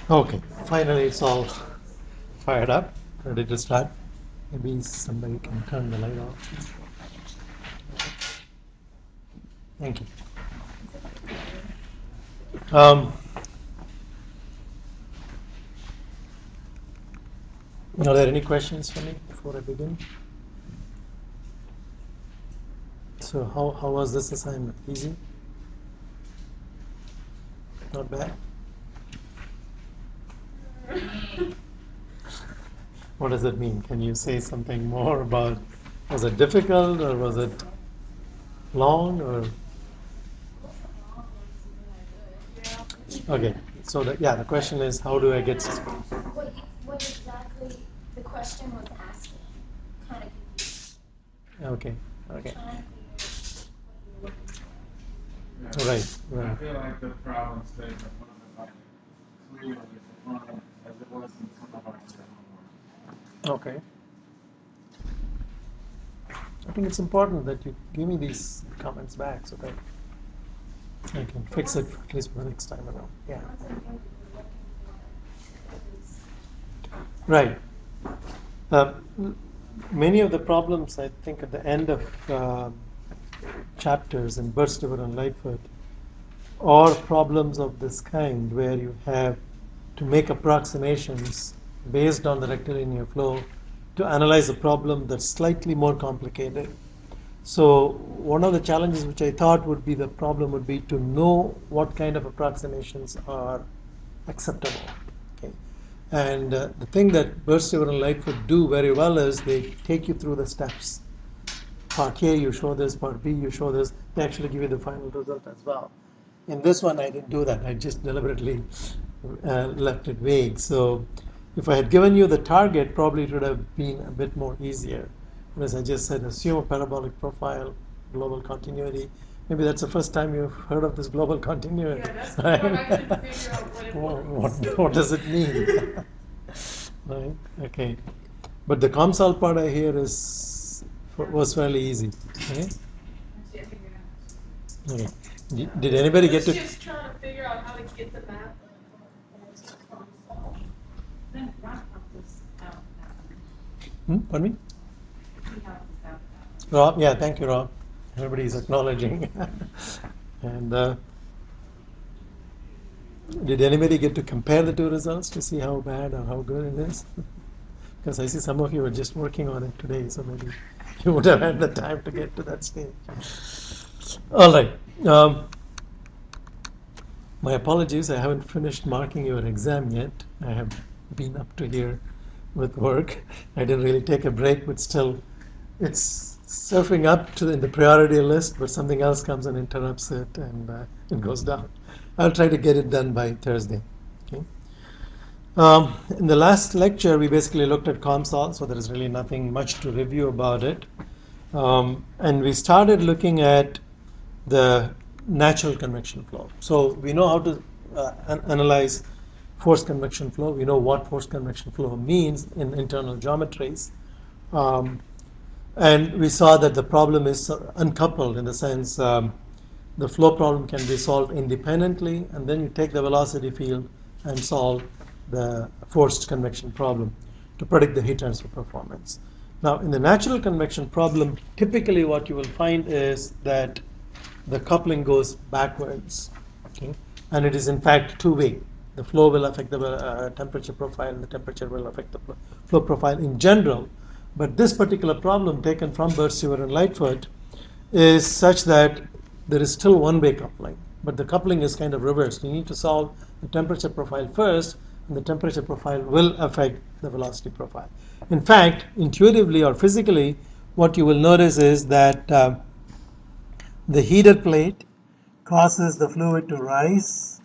Okay, finally it's all fired up, ready to start. Maybe somebody can turn the light off. Thank you. Are there any questions for me before I begin? So how was this assignment? Easy? Not bad? What does it mean? Can you say something more about, was it difficult or was it long or? Okay, so the question is, how do I get What exactly the question was asking? Kind of confused. Okay. Trying to figure what you were looking for. Right. I feel like the problem statement wasn't like clearly defined as it was in some of our homework. Okay. I think it's important that you give me these comments back so that I can fix it at least for the next time around. Yeah. Right. Many of the problems, I think, at the end of chapters in Burstable and Lightfoot are problems of this kind where you have to make approximations based on the rectilinear flow to analyze a problem that's slightly more complicated. So one of the challenges which I thought would be the problem would be to know what kind of approximations are acceptable. Okay. And the thing that Burstable and Lightfoot do very well is they take you through the steps. Part A, you show this. Part B, you show this. They actually give you the final result as well. In this one, I didn't do that. I just deliberately left it vague. So if I had given you the target, probably it would have been a bit more easier. As I just said, assume a parabolic profile, global continuity. Maybe that's the first time you've heard of this global continuity. Yeah, that's right? What I couldn't figure out what it was. What does it mean? Right? Okay. But the COMSOL part I hear was fairly easy. Okay? Okay. Did anybody get to? Just trying to figure out how to get the map. Pardon me? Rob, yeah, thank you, Rob. Everybody's acknowledging. And did anybody get to compare the two results to see how bad or how good it is? Because I see some of you are just working on it today, so maybe you would have had the time to get to that stage. All right. My apologies, I haven't finished marking your exam yet. I have been up to here with work. I didn't really take a break, but still, it's surfing up to in the priority list, but something else comes and interrupts it, and it goes down. I'll try to get it done by Thursday. Okay. In the last lecture, we basically looked at COMSOL, so there is really nothing much to review about it. And we started looking at the natural convection flow. So we know how to analyze forced convection flow. We know what forced convection flow means in internal geometries. And we saw that the problem is uncoupled in the sense the flow problem can be solved independently, and then you take the velocity field and solve the forced convection problem to predict the heat transfer performance. Now, in the natural convection problem, typically what you will find is that the coupling goes backwards, okay? And it is in fact two-way. The flow will affect the temperature profile, and the temperature will affect the flow profile in general. But this particular problem taken from Burstewar and Lightfoot is such that there is still one-way coupling, but the coupling is kind of reversed. You need to solve the temperature profile first, and the temperature profile will affect the velocity profile. In fact, intuitively or physically, what you will notice is that the heated plate causes the fluid to rise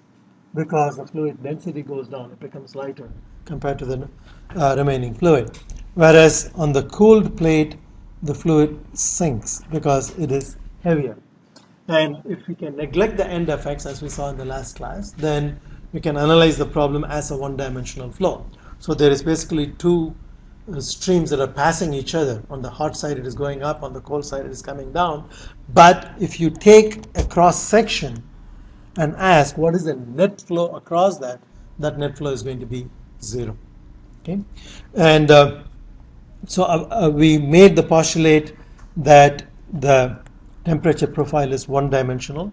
because the fluid density goes down. It becomes lighter compared to the remaining fluid. Whereas on the cooled plate, the fluid sinks because it is heavier. And if we can neglect the end effects, as we saw in the last class, then we can analyze the problem as a one-dimensional flow. So there is basically two streams that are passing each other. On the hot side it is going up, on the cold side it is coming down. But if you take a cross section and ask what is the net flow across that, that net flow is going to be 0. Okay, and so we made the postulate that the temperature profile is one-dimensional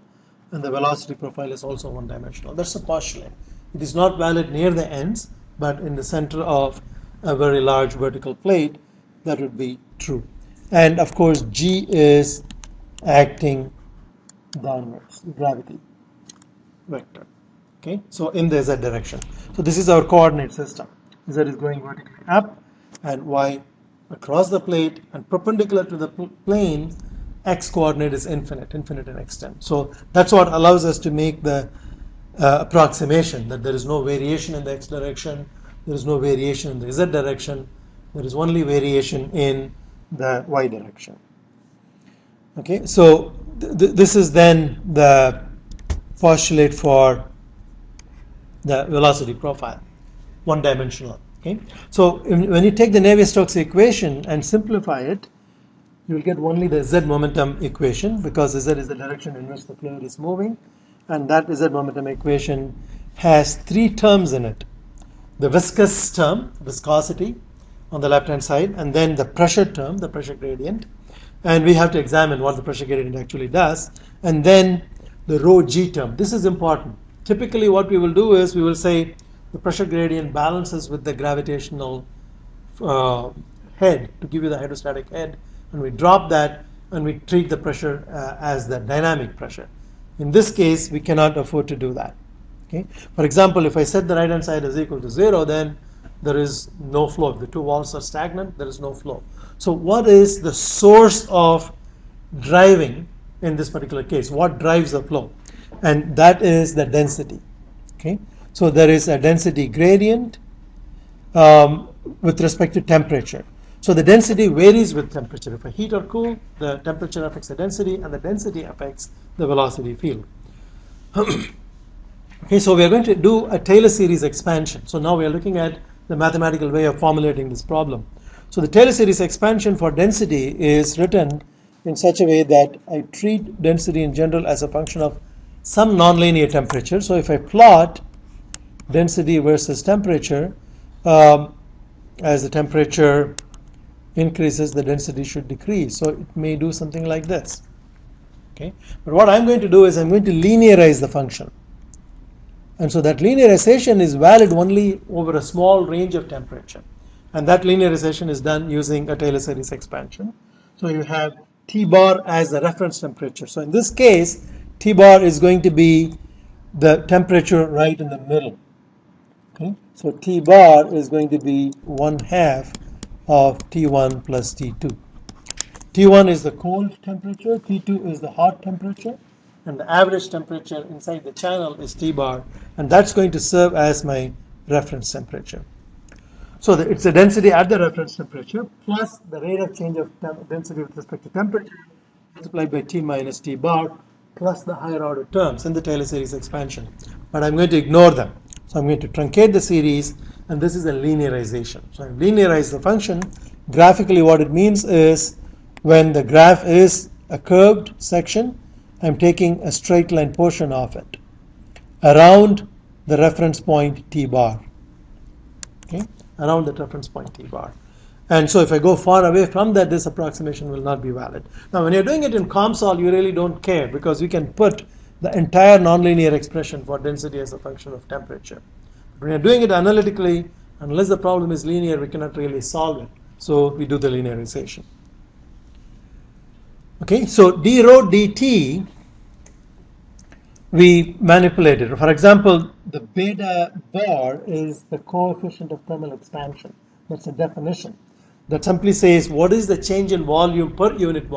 and the velocity profile is also one-dimensional. That's a postulate. It is not valid near the ends, but in the center of a very large vertical plate, that would be true. And of course, G is acting downwards, gravity vector. Okay, so in the Z direction. So this is our coordinate system. Z is going vertically up and Y across the plate, and perpendicular to the plane, X coordinate is infinite in extent. So that's what allows us to make the approximation that there is no variation in the X direction, there is no variation in the Z direction, there is only variation in the Y direction. Okay, so this is then the postulate for the velocity profile, one-dimensional. Okay, so when you take the Navier-Stokes equation and simplify it, you will get only the Z momentum equation, because Z is the direction in which the fluid is moving, and that Z momentum equation has 3 terms in it: the viscous term, viscosity, on the left-hand side, and then the pressure term, the pressure gradient, and we have to examine what the pressure gradient actually does, and then the rho g term. This is important. Typically what we will do is we will say the pressure gradient balances with the gravitational head to give you the hydrostatic head, and we drop that and we treat the pressure as the dynamic pressure. In this case, we cannot afford to do that. Okay? For example, if I set the right hand side as equal to 0, then there is no flow. If the two walls are stagnant, there is no flow. So what is the source of driving in this particular case? What drives the flow? And that is the density. Okay? So there is a density gradient with respect to temperature. So the density varies with temperature. If I heat or cool, the temperature affects the density, and the density affects the velocity field. Okay, so we are going to do a Taylor series expansion. So now we are looking at the mathematical way of formulating this problem. So the Taylor series expansion for density is written in such a way that I treat density in general as a function of some nonlinear temperature. So if I plot density versus temperature, as the temperature increases, the density should decrease. So it may do something like this. Okay, but what I'm going to do is I'm going to linearize the function. And so that linearization is valid only over a small range of temperature. And that linearization is done using a Taylor series expansion. So you have T bar as the reference temperature. So in this case, T bar is going to be the temperature right in the middle. Okay? So T bar is going to be 1/2 of T1 plus T2. T1 is the cold temperature, T2 is the hot temperature, and the average temperature inside the channel is T bar, and that's going to serve as my reference temperature. So it's the density at the reference temperature plus the rate of change of density with respect to temperature multiplied by T minus T bar plus the higher order terms in the Taylor series expansion. But I'm going to ignore them. So I'm going to truncate the series, and this is a linearization. So I linearize the function. Graphically, what it means is when the graph is a curved section, I'm taking a straight line portion of it around the reference point T bar. Okay, around the reference point T bar. And so if I go far away from that, this approximation will not be valid. Now, when you're doing it in COMSOL, you really don't care, because you can put the entire nonlinear expression for density as a function of temperature. When you're doing it analytically, unless the problem is linear, we cannot really solve it. So we do the linearization. Okay, so d rho dt, we manipulate it. For example, the beta bar is the coefficient of thermal expansion. That's a definition. That simply says what is the change in volume per unit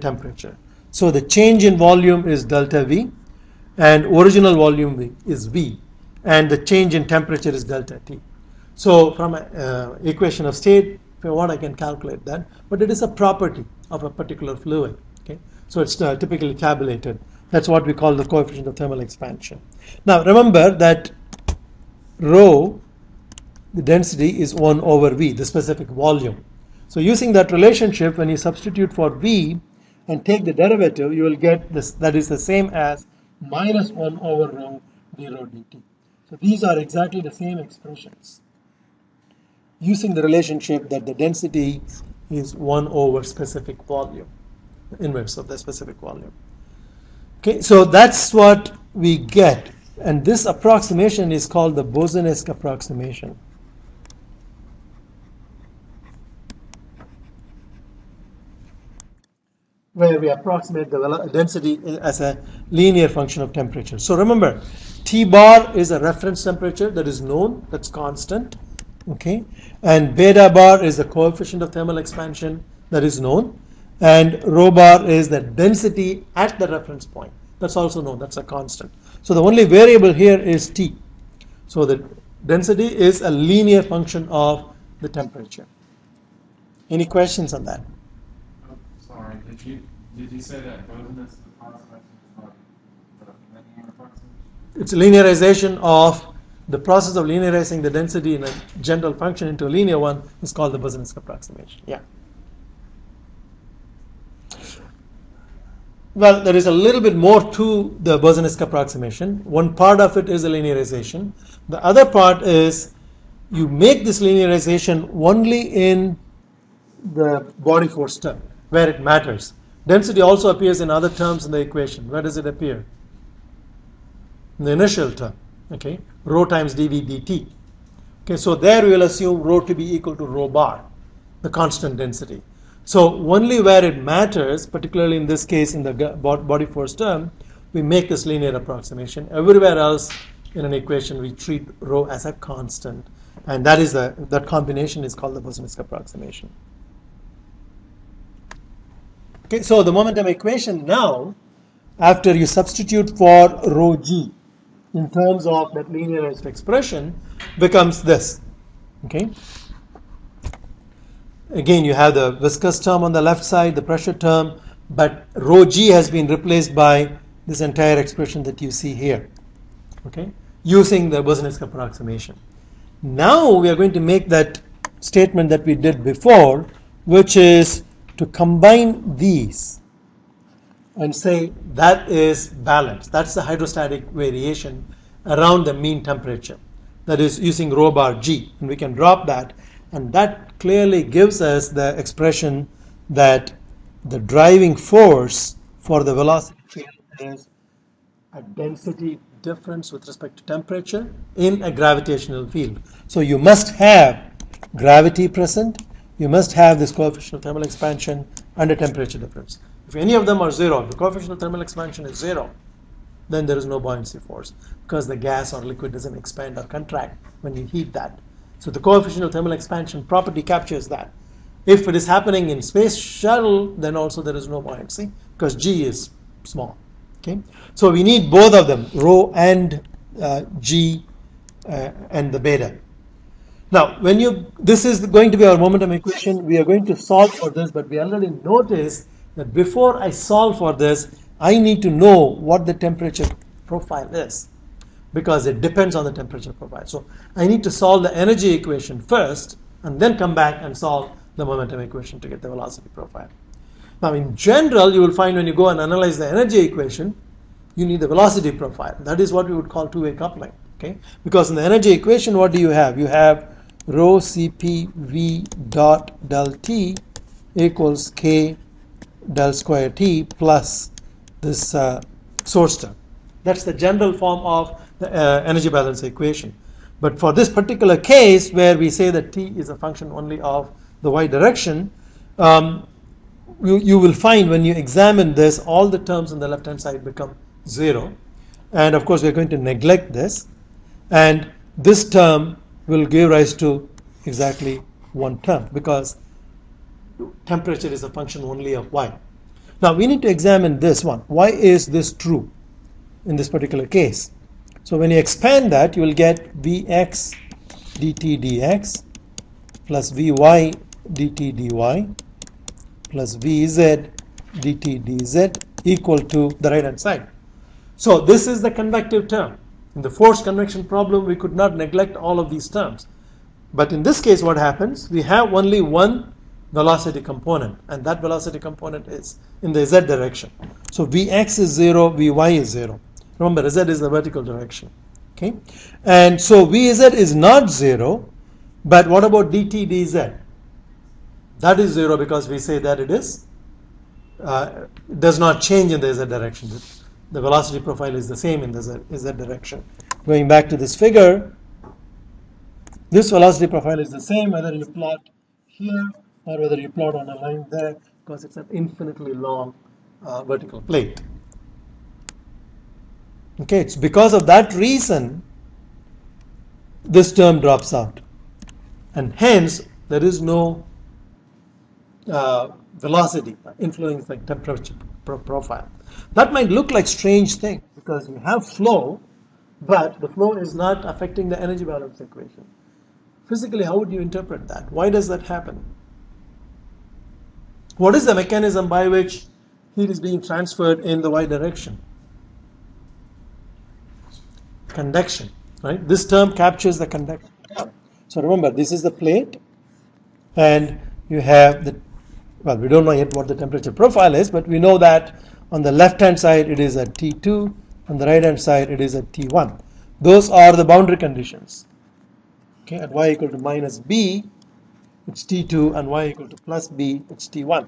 temperature. So the change in volume is delta V, and original volume V is V, and the change in temperature is delta T. So from an equation of state, if I want, I can calculate that, but it is a property of a particular fluid. Okay, so it's typically tabulated. That's what we call the coefficient of thermal expansion. Now remember that rho, the density, is 1 over V, the specific volume. So using that relationship, when you substitute for V and take the derivative, you will get this, that is the same as minus 1 over rho d rho dt. So So these are exactly the same expressions using the relationship that the density is 1 over specific volume, the inverse of the specific volume. Okay, so that's what we get. And this approximation is called the Bose-esque approximation. Where we approximate the density as a linear function of temperature. So remember, T bar is a reference temperature that is known, that's constant. Okay, and beta bar is the coefficient of thermal expansion that is known, and rho bar is the density at the reference point. That's also known, that's a constant. So the only variable here is T. So the density is a linear function of the temperature. Any questions on that? Oh, sorry, did you say that Bose-esque approximation is not the linear approximation? It's a linearization of the process of linearizing the density in a general function into a linear one is called the Bose-esque approximation. Yeah. Well, there is a little bit more to the Bose-esque approximation. One part of it is a linearization. The other part is you make this linearization only in the body force term, where it matters. Density also appears in other terms in the equation. Where does it appear? In the initial term, okay? Rho times dV dt. Okay, so there we will assume rho to be equal to rho bar, the constant density. So only where it matters, particularly in this case in the body force term, we make this linear approximation. Everywhere else in an equation we treat rho as a constant, and that combination is called the Bose-esque approximation. Okay, so the momentum equation now, after you substitute for rho g in terms of that linearized expression, becomes this. Okay. Again, you have the viscous term on the left side, the pressure term, but rho g has been replaced by this entire expression that you see here, okay, using the Bose-esque approximation. Now we are going to make that statement that we did before, which is to combine these and say that is balance. That's the hydrostatic variation around the mean temperature. That is using rho bar g, and we can drop that, and that clearly gives us the expression that the driving force for the velocity field is a density difference with respect to temperature in a gravitational field. So you must have gravity present, you must have this coefficient of thermal expansion and a temperature difference. If any of them are zero, if the coefficient of thermal expansion is zero, then there is no buoyancy force because the gas or liquid doesn't expand or contract when you heat that. So the coefficient of thermal expansion property captures that. If it is happening in space shuttle, then also there is no buoyancy because g is small. Okay, so we need both of them, rho and g and the beta. Now, this is going to be our momentum equation. We are going to solve for this, but we already noticed that before I solve for this, I need to know what the temperature profile is, because it depends on the temperature profile. So I need to solve the energy equation first and then come back and solve the momentum equation to get the velocity profile. Now in general, you will find when you go and analyze the energy equation, you need the velocity profile. That is what we would call two-way coupling. Okay? Because in the energy equation, what do you have? You have rho Cp V dot del T equals K del square T plus this source term. That's the general form of the energy balance equation. But for this particular case, where we say that T is a function only of the y direction, you will find when you examine this, all the terms on the left hand side become zero. And of course, we're going to neglect this. And this term will give rise to exactly one term because temperature is a function only of y. Now we need to examine this one. Why is this true in this particular case? So when you expand that, you will get Vx dt dx plus Vy dt dy plus Vz dt dz equal to the right hand side. So this is the convective term. In the forced convection problem, we could not neglect all of these terms. But in this case, what happens? We have only one velocity component, and that velocity component is in the z direction. So Vx is 0, Vy is 0. Remember, z is the vertical direction. Okay, and so Vz is not 0, but what about dt dz? That is 0 because we say that it is does not change in the z direction. The velocity profile is the same in the z direction. Going back to this figure, this velocity profile is the same whether you plot here or whether you plot on a line there, because it's an infinitely long vertical plate. Okay, it's because of that reason this term drops out, and hence there is no velocity influencing temperature profile. That might look like strange thing because you have flow, but the flow is not affecting the energy balance equation. Physically, how would you interpret that? Why does that happen? What is the mechanism by which heat is being transferred in the y direction? Convection, right? This term captures the convection. So remember, this is the plate, and you have the, well, we don't know yet what the temperature profile is, but we know that on the left hand side it is at T2, on the right hand side it is at T1. Those are the boundary conditions. Okay, at y equal to minus b, it's T2, and y equal to plus b, it's T1.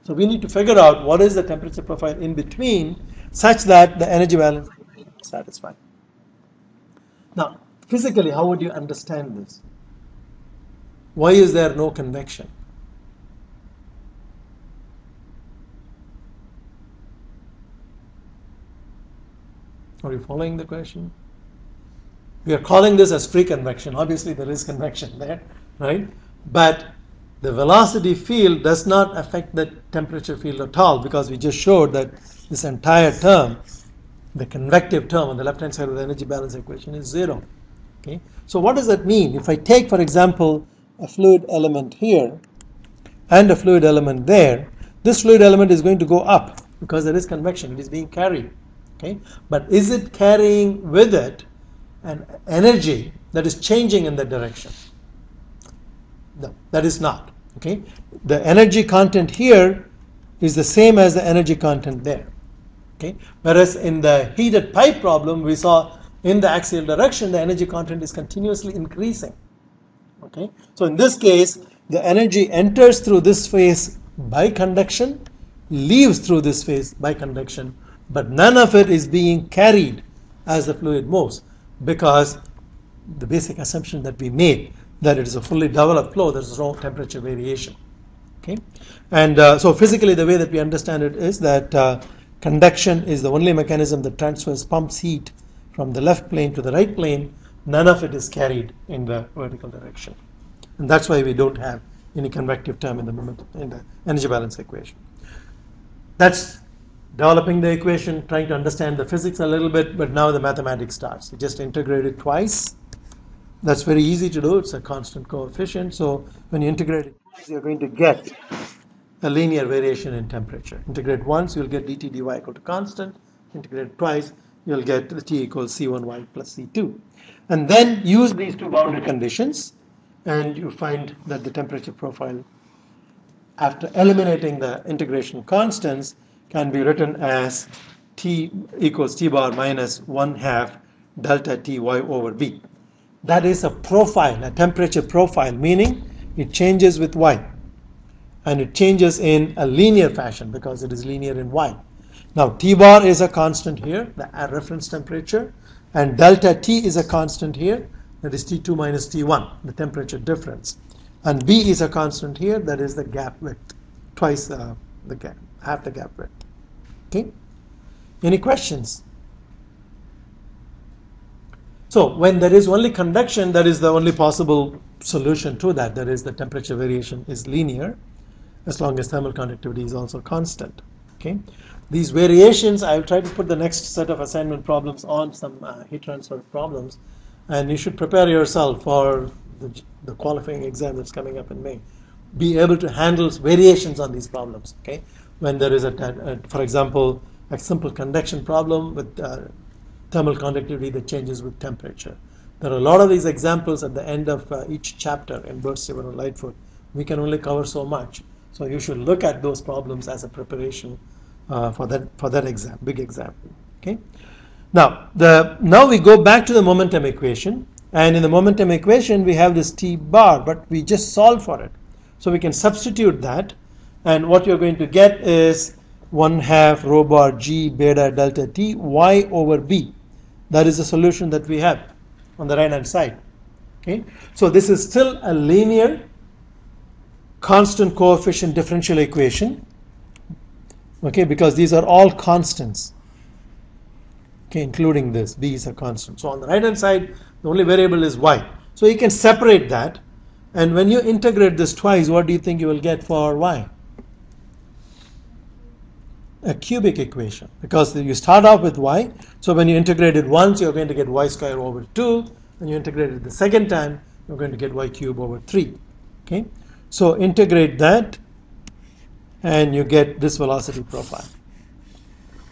So we need to figure out what is the temperature profile in between such that the energy balance is satisfied. Now, physically, how would you understand this? Why is there no convection? Are you following the question? We are calling this as free convection. Obviously, there is convection there, right? But the velocity field does not affect the temperature field at all, because we just showed that this entire term, the convective term on the left-hand side of the energy balance equation, is 0. Okay? So what does that mean? If I take, for example, a fluid element here and a fluid element there, this fluid element is going to go up because there is convection. It is being carried. Okay? But is it carrying with it an energy that is changing in that direction? No, that is not. Okay? The energy content here is the same as the energy content there. Okay? Whereas in the heated pipe problem, we saw in the axial direction the energy content is continuously increasing. Okay? So in this case, the energy enters through this phase by conduction, leaves through this phase by convection, but none of it is being carried as the fluid moves, because the basic assumption that we made, that it is a fully developed flow, there is no temperature variation. Okay? And so physically the way that we understand it is that convection is the only mechanism that transfers, pumps heat from the left plane to the right plane. None of it is carried in the vertical direction. And that's why we don't have any convective term in the energy balance equation. That's developing the equation, trying to understand the physics a little bit, but now the mathematics starts. You just integrate it twice. That's very easy to do. It's a constant coefficient. So when you integrate it twice, you're going to get a linear variation in temperature. Integrate once, you'll get dt dy equal to constant. Integrate twice, you'll get the t equals c1y plus c2. And then use these two boundary conditions, and you find that the temperature profile, after eliminating the integration constants, can be written as T equals T bar minus 1/2 delta Ty over B. That is a profile, a temperature profile, meaning it changes with Y. And it changes in a linear fashion because it is linear in Y. Now T bar is a constant here, the reference temperature, and delta T is a constant here, that is T2 minus T1, the temperature difference. And B is a constant here, that is the gap width, twice the gap, half the gap width. Okay? Any questions? So when there is only convection, that is the only possible solution to that. That is, the temperature variation is linear, as long as thermal conductivity is also constant. Okay? These variations, I'll try to put the next set of assignment problems on some heat transfer problems, and you should prepare yourself for the qualifying exam that's coming up in May. Be able to handle variations on these problems. Okay? When there is for example, a simple convection problem with thermal conductivity that changes with temperature. There are a lot of these examples at the end of each chapter in Burst, Sievert, and Lightfoot. We can only cover so much. So you should look at those problems as a preparation for that exam, big exam. Okay? Now we go back to the momentum equation, and in the momentum equation we have this T bar, but we just solve for it. So we can substitute that, and what you're going to get is 1/2 rho bar G beta delta T Y over B. That is the solution that we have on the right hand side. Okay, so this is still a linear constant coefficient differential equation, okay, because these are all constants, okay, including this. B is a constant. So on the right hand side the only variable is y, so you can separate that, and when you integrate this twice, what do you think you will get for y? A cubic equation, because you start off with y, so when you integrate it once you're going to get y squared over 2, when you integrate it the second time you're going to get y cubed over 3. Okay, so integrate that and you get this velocity profile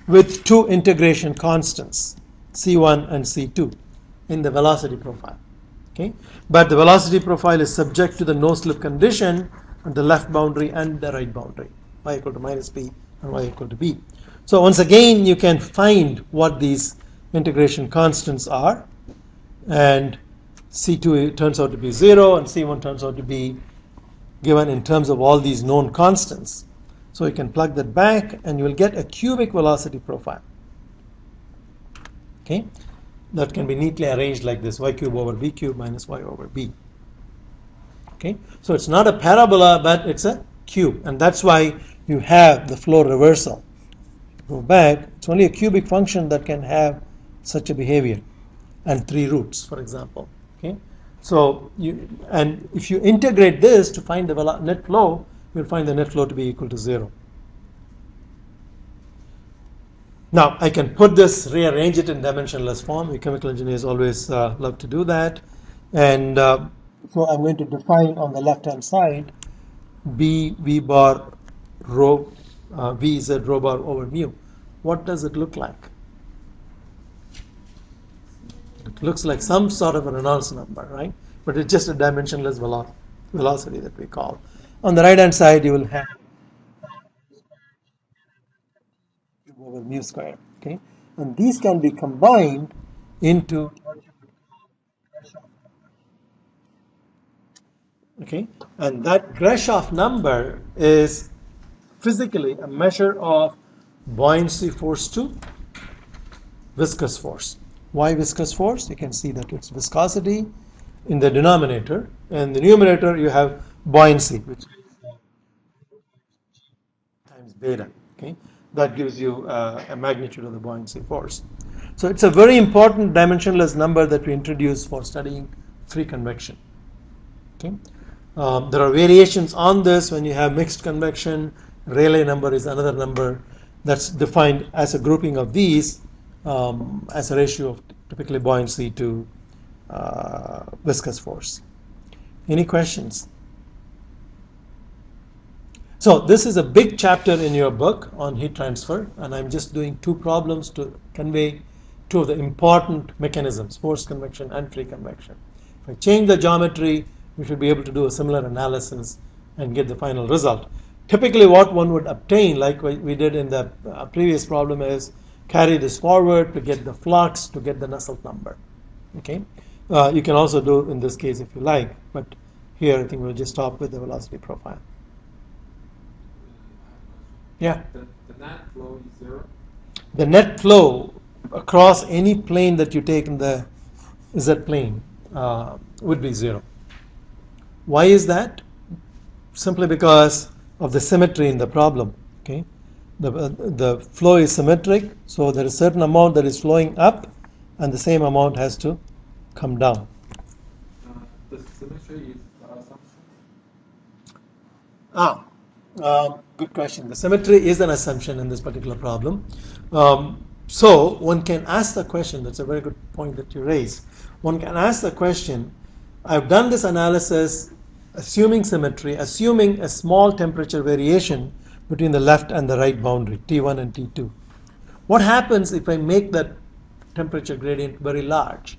with two integration constants, c1 and c2, in the velocity profile. Okay, but the velocity profile is subject to the no slip condition on the left boundary and the right boundary, y equal to minus b and y equal to b. So once again you can find what these integration constants are, and c2 turns out to be 0 and c1 turns out to be given in terms of all these known constants. So you can plug that back and you will get a cubic velocity profile. Okay, that can be neatly arranged like this: y cubed over b cubed minus y over b. Okay, so it's not a parabola, but it's a cube, and that's why you have the flow reversal. Go back, it's only a cubic function that can have such a behavior, and 3 roots, for example. Okay, so if you integrate this to find the net flow, you'll find the net flow to be equal to 0. Now I can put this, rearrange it in dimensionless form. We chemical engineers always love to do that, and so I'm going to define on the left hand side b v bar rho v z rho bar over mu. What does it look like? It looks like some sort of a Reynolds number, right? But it's just a dimensionless velocity that we call. On the right hand side you will have over mu squared. Okay, and these can be combined into, okay, and that Grashof number is physically a measure of buoyancy force to viscous force. Why viscous force? You can see that it's viscosity in the denominator, and the numerator you have buoyancy, which is times beta. Okay, that gives you a magnitude of the buoyancy force. So it's a very important dimensionless number that we introduce for studying free convection. Okay, there are variations on this. When you have mixed convection, Rayleigh number is another number that's defined as a grouping of these as a ratio of typically buoyancy to viscous force. Any questions? So this is a big chapter in your book on heat transfer, and I'm just doing 2 problems to convey 2 of the important mechanisms: forced convection and free convection. If I change the geometry, we should be able to do a similar analysis and get the final result. Typically what one would obtain, like we did in the previous problem, is carry this forward to get the flux, to get the Nusselt number. Okay, you can also do in this case if you like, but here I think we'll just stop with the velocity profile. Yeah. The net flow is 0. The net flow across any plane that you take in the Z plane would be 0. Why is that? Simply because of the symmetry in the problem. Okay, the flow is symmetric, so there is a certain amount that is flowing up, and the same amount has to come down. The symmetry is assumption. Good question. The symmetry is an assumption in this particular problem. So one can ask the question, that's a very good point that you raise. One can ask the question, I've done this analysis assuming symmetry, assuming a small temperature variation between the left and the right boundary, T1 and T2. What happens if I make that temperature gradient very large?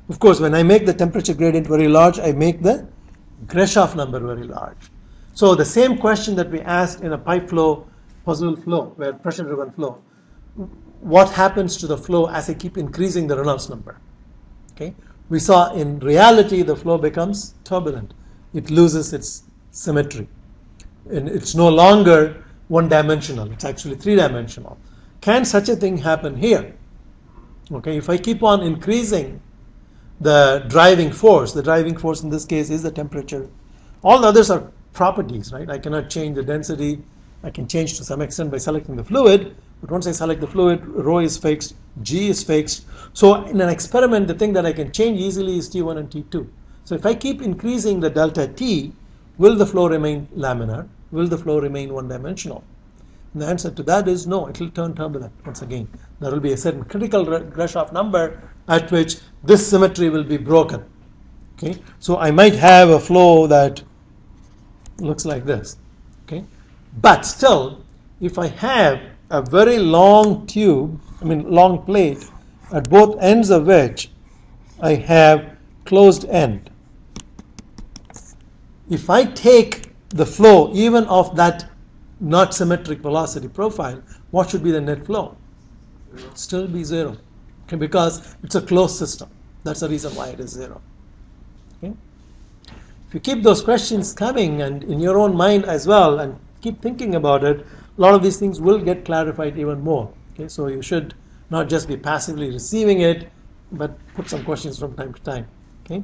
Of course, when I make the temperature gradient very large, I make the Grashof number very large. So the same question that we asked in a pipe flow, Puzzle flow, where pressure-driven flow, what happens to the flow as I keep increasing the Reynolds number. Okay, we saw in reality the flow becomes turbulent. It loses its symmetry, and it's no longer one-dimensional. It's actually three-dimensional. Can such a thing happen here? Okay, if I keep on increasing the driving force in this case is the temperature. All the others are properties, right? I cannot change the density. I can change to some extent by selecting the fluid, but once I select the fluid, rho is fixed, G is fixed. So in an experiment, the thing that I can change easily is T1 and T2. So if I keep increasing the delta T, will the flow remain laminar? Will the flow remain one-dimensional? And the answer to that is no, it will turn turbulent once again. There will be a certain critical Grashof number at which this symmetry will be broken. Okay, so I might have a flow that looks like this. Okay, but still, if I have a very long tube, long plate, at both ends of which I have closed end. If I take the flow even of that not symmetric velocity profile, what should be the net flow? Still be zero, okay, because it's a closed system. That's the reason why it is zero. Okay? If you keep those questions coming and in your own mind as well and keep thinking about it, a lot of these things will get clarified even more. Okay? So you should not just be passively receiving it, but put some questions from time to time. Okay?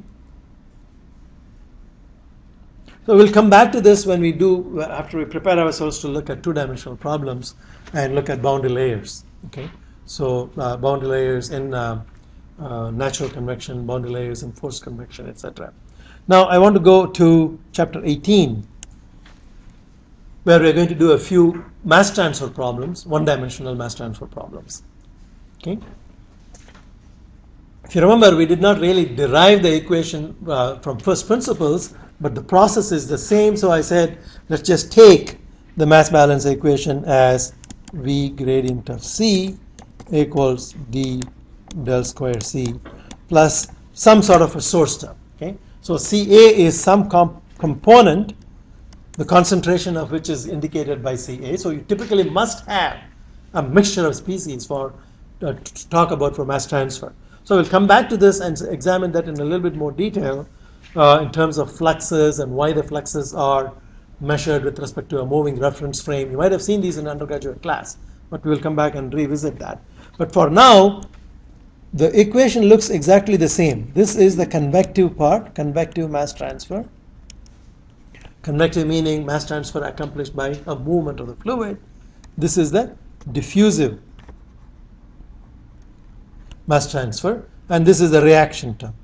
So we'll come back to this when we do, after we prepare ourselves to look at two-dimensional problems and look at boundary layers. Okay? So boundary layers in natural convection, boundary layers in forced convection, etc. Now I want to go to chapter 18, where we're going to do a few mass transfer problems, one-dimensional mass transfer problems. Okay? If you remember, we did not really derive the equation from first principles, but the process is the same. So I said, let's just take the mass balance equation as V gradient of C equals d del square C plus some sort of a source term. Okay, so Ca is some component, the concentration of which is indicated by Ca. So you typically must have a mixture of species for to talk about for mass transfer. So we'll come back to this and examine that in a little bit more detail in terms of fluxes and why the fluxes are measured with respect to a moving reference frame. You might have seen these in undergraduate class, but we will come back and revisit that. But for now, the equation looks exactly the same. This is the convective part, convective mass transfer. Convective meaning mass transfer accomplished by a movement of the fluid. This is the diffusive mass transfer, and this is the reaction term.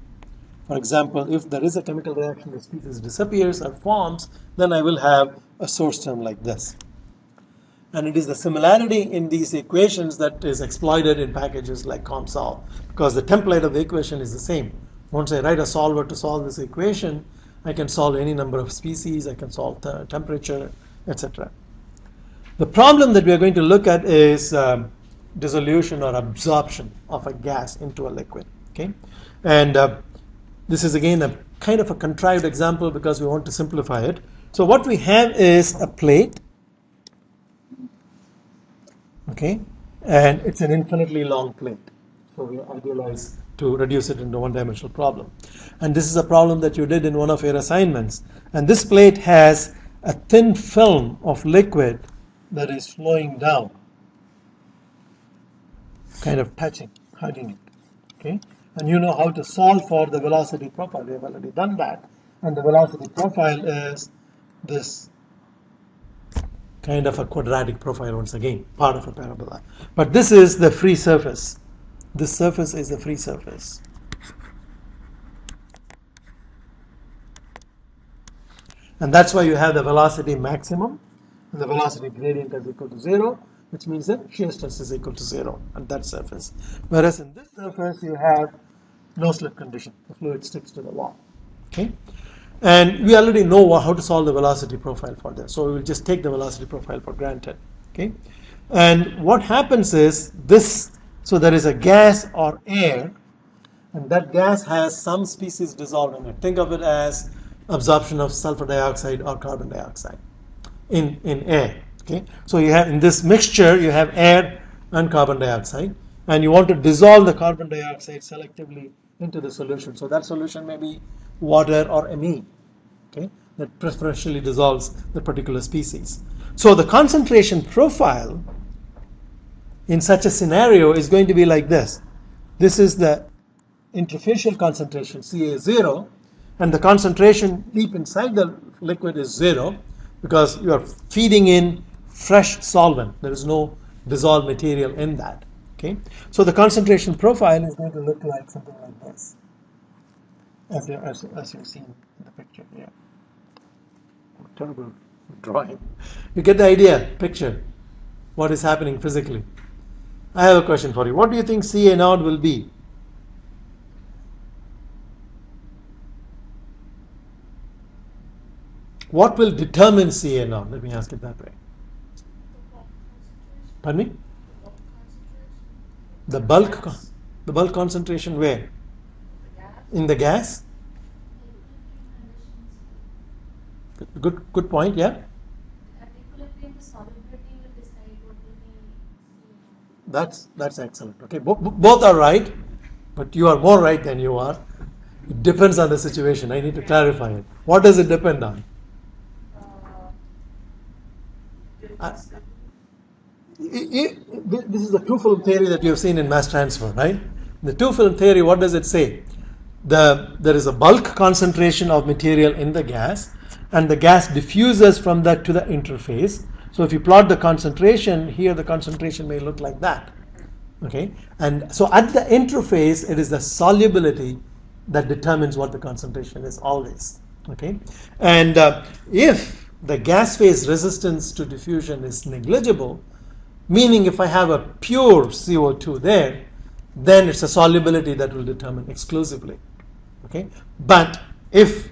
For example, if there is a chemical reaction, the species disappears or forms, then I will have a source term like this. And it is the similarity in these equations that is exploited in packages like COMSOL, because the template of the equation is the same. Once I write a solver to solve this equation, I can solve any number of species, I can solve temperature, etc. The problem that we are going to look at is dissolution or absorption of a gas into a liquid. Okay, and this is again a kind of a contrived example because we want to simplify it. So what we have is a plate. Okay, and it's an infinitely long plate. So we idealize to reduce it into one-dimensional problem. And this is a problem that you did in one of your assignments. And this plate has a thin film of liquid that is flowing down, kind of touching, hugging it. Okay, and you know how to solve for the velocity profile. We have already done that. And the velocity profile is this kind of a quadratic profile once again, part of a parabola. But this is the free surface. This surface is the free surface. And that's why you have the velocity maximum and the velocity gradient is equal to 0, which means that shear stress is equal to 0 at that surface. Whereas in this surface you have no slip condition. The fluid sticks to the wall. Okay? And we already know how to solve the velocity profile for this. So we will just take the velocity profile for granted. Okay? And what happens is this, so there is a gas or air, and that gas has some species dissolved in it. Think of it as absorption of sulfur dioxide or carbon dioxide in air. Okay? So you have in this mixture, you have air and carbon dioxide, and you want to dissolve the carbon dioxide selectively into the solution. So that solution may be water or ME, okay, that preferentially dissolves the particular species. So the concentration profile in such a scenario is going to be like this. This is the interfacial concentration, Ca0, and the concentration deep inside the liquid is 0 because you are feeding in fresh solvent. There is no dissolved material in that. Okay, so the concentration profile is going to look like something like this, as you've seen in the picture here. Terrible drawing. You get the idea, picture, what is happening physically. I have a question for you. What do you think Ca0 will be? What will determine Ca0? Let me ask it that way. Pardon me? The bulk concentration where? In the gas? Good point, yeah? At equilibrium, the solubility will decide what will be. That's excellent. Okay, both are right, but you are more right than you are. It depends on the situation. I need to clarify it. What does it depend on? This is the two-film theory that you have seen in mass transfer, right? The two-film theory, what does it say? There is a bulk concentration of material in the gas, and the gas diffuses from that to the interface. So if you plot the concentration, here the concentration may look like that. Okay, and so at the interface, it is the solubility that determines what the concentration is always. Okay, and if the gas phase resistance to diffusion is negligible, meaning if I have a pure CO2 there, then it's a solubility that will determine exclusively. Okay, but if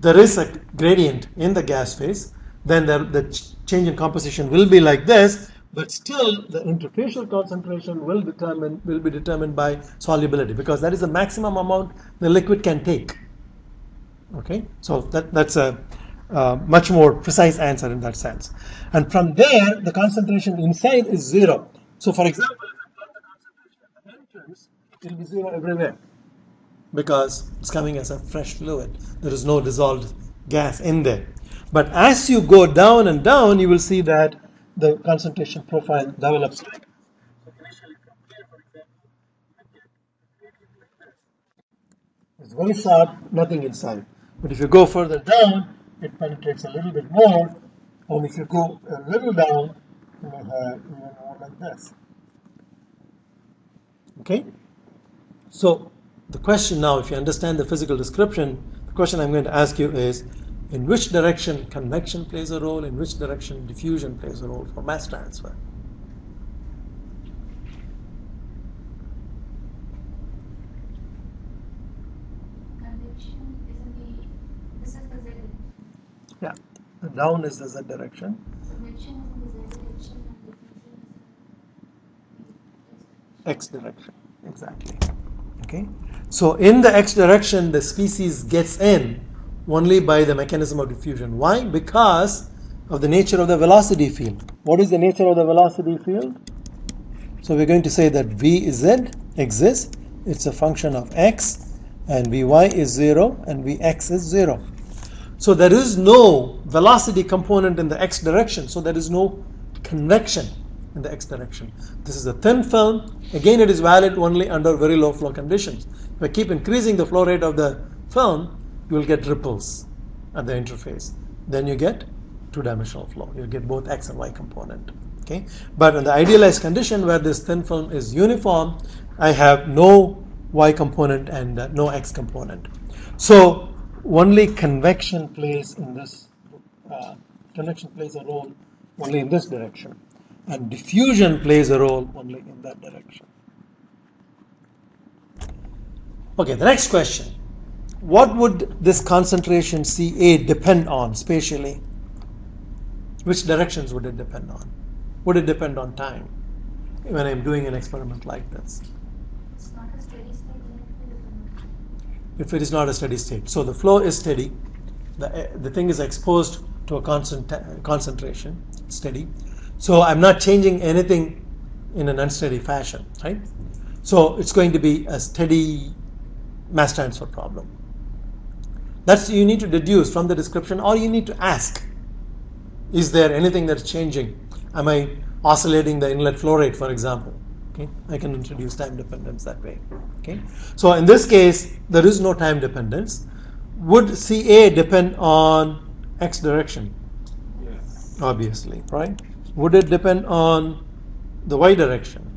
there is a gradient in the gas phase, then the change in composition will be like this, but still the interfacial concentration will be determined by solubility, because that is the maximum amount the liquid can take. Okay, so that's a much more precise answer in that sense. And from there, the concentration inside is 0. So for example, if the concentration at the entrance, it will be 0 everywhere, because it's coming as a fresh fluid. There is no dissolved gas in there. But as you go down and down, you will see that the concentration profile develops. It's very sharp, nothing inside. But if you go further down, it penetrates a little bit more. And if you go a little down, you will have even more like this. Okay? So the question now, if you understand the physical description, the question I'm going to ask you is, in which direction convection plays a role, in which direction diffusion plays a role for mass transfer? Convection is this is the Z. Yeah, the down is the Z direction. Convection is in the Z direction and diffusion is X direction, exactly. Okay, so in the X direction, the species gets in only by the mechanism of diffusion. Why? Because of the nature of the velocity field. What is the nature of the velocity field? So we're going to say that Vz exists. It's a function of x, and Vy is 0, and Vx is 0. So there is no velocity component in the X direction. So there is no convection in the X direction. This is a thin film. Again, it is valid only under very low flow conditions. If I keep increasing the flow rate of the film, you will get ripples at the interface. Then you get two-dimensional flow. You get both X and Y component. Okay, but in the idealized condition where this thin film is uniform, I have no Y component and no X component. So only convection plays in this. Convection plays a role only in this direction, and diffusion plays a role only in that direction. Okay, the next question. What would this concentration Ca depend on spatially? Which directions would it depend on? Would it depend on time when I'm doing an experiment like this? It's not a steady state, then it will depend. If it is not a steady state. So the flow is steady. The thing is exposed to a constant concentration, steady. So I'm not changing anything in an unsteady fashion, right? So it's going to be a steady mass transfer problem. That's you need to deduce from the description, or you need to ask, is there anything that's changing? Am I oscillating the inlet flow rate, for example? Okay, I can introduce time dependence that way. Okay, so in this case, there is no time dependence. Would CA depend on x direction? Yes. Obviously, right? Would it depend on the y direction?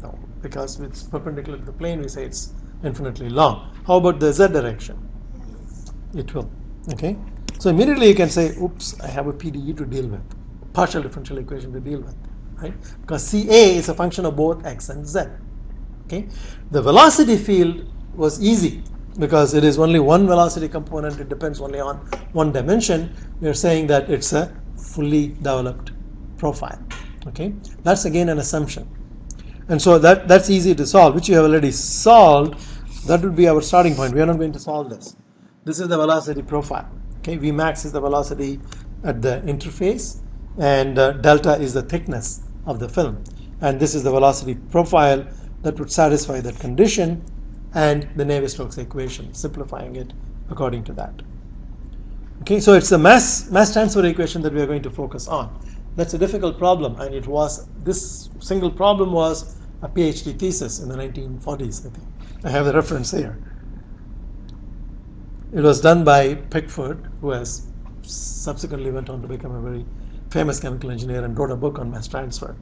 No, because it's perpendicular to the plane, we say it's infinitely long. How about the z direction? It will. Okay, so immediately you can say, oops, I have a PDE to deal with, partial differential equation to deal with, right? Because CA is a function of both x and z. Okay, the velocity field was easy because it is only one velocity component. It depends only on one dimension. We are saying that it's a fully developed profile. Okay, that's again an assumption, and so that's easy to solve, which you have already solved. That would be our starting point. We are not going to solve this. This is the velocity profile. Okay, Vmax is the velocity at the interface, and delta is the thickness of the film, and this is the velocity profile that would satisfy that condition, and the Navier-Stokes equation, simplifying it according to that. Okay, so it's the mass transfer equation that we are going to focus on. That's a difficult problem, and this single problem was a PhD thesis in the 1940s, I think. I have the reference here. It was done by Pickford, who has subsequently went on to become a very famous chemical engineer and wrote a book on mass transfer.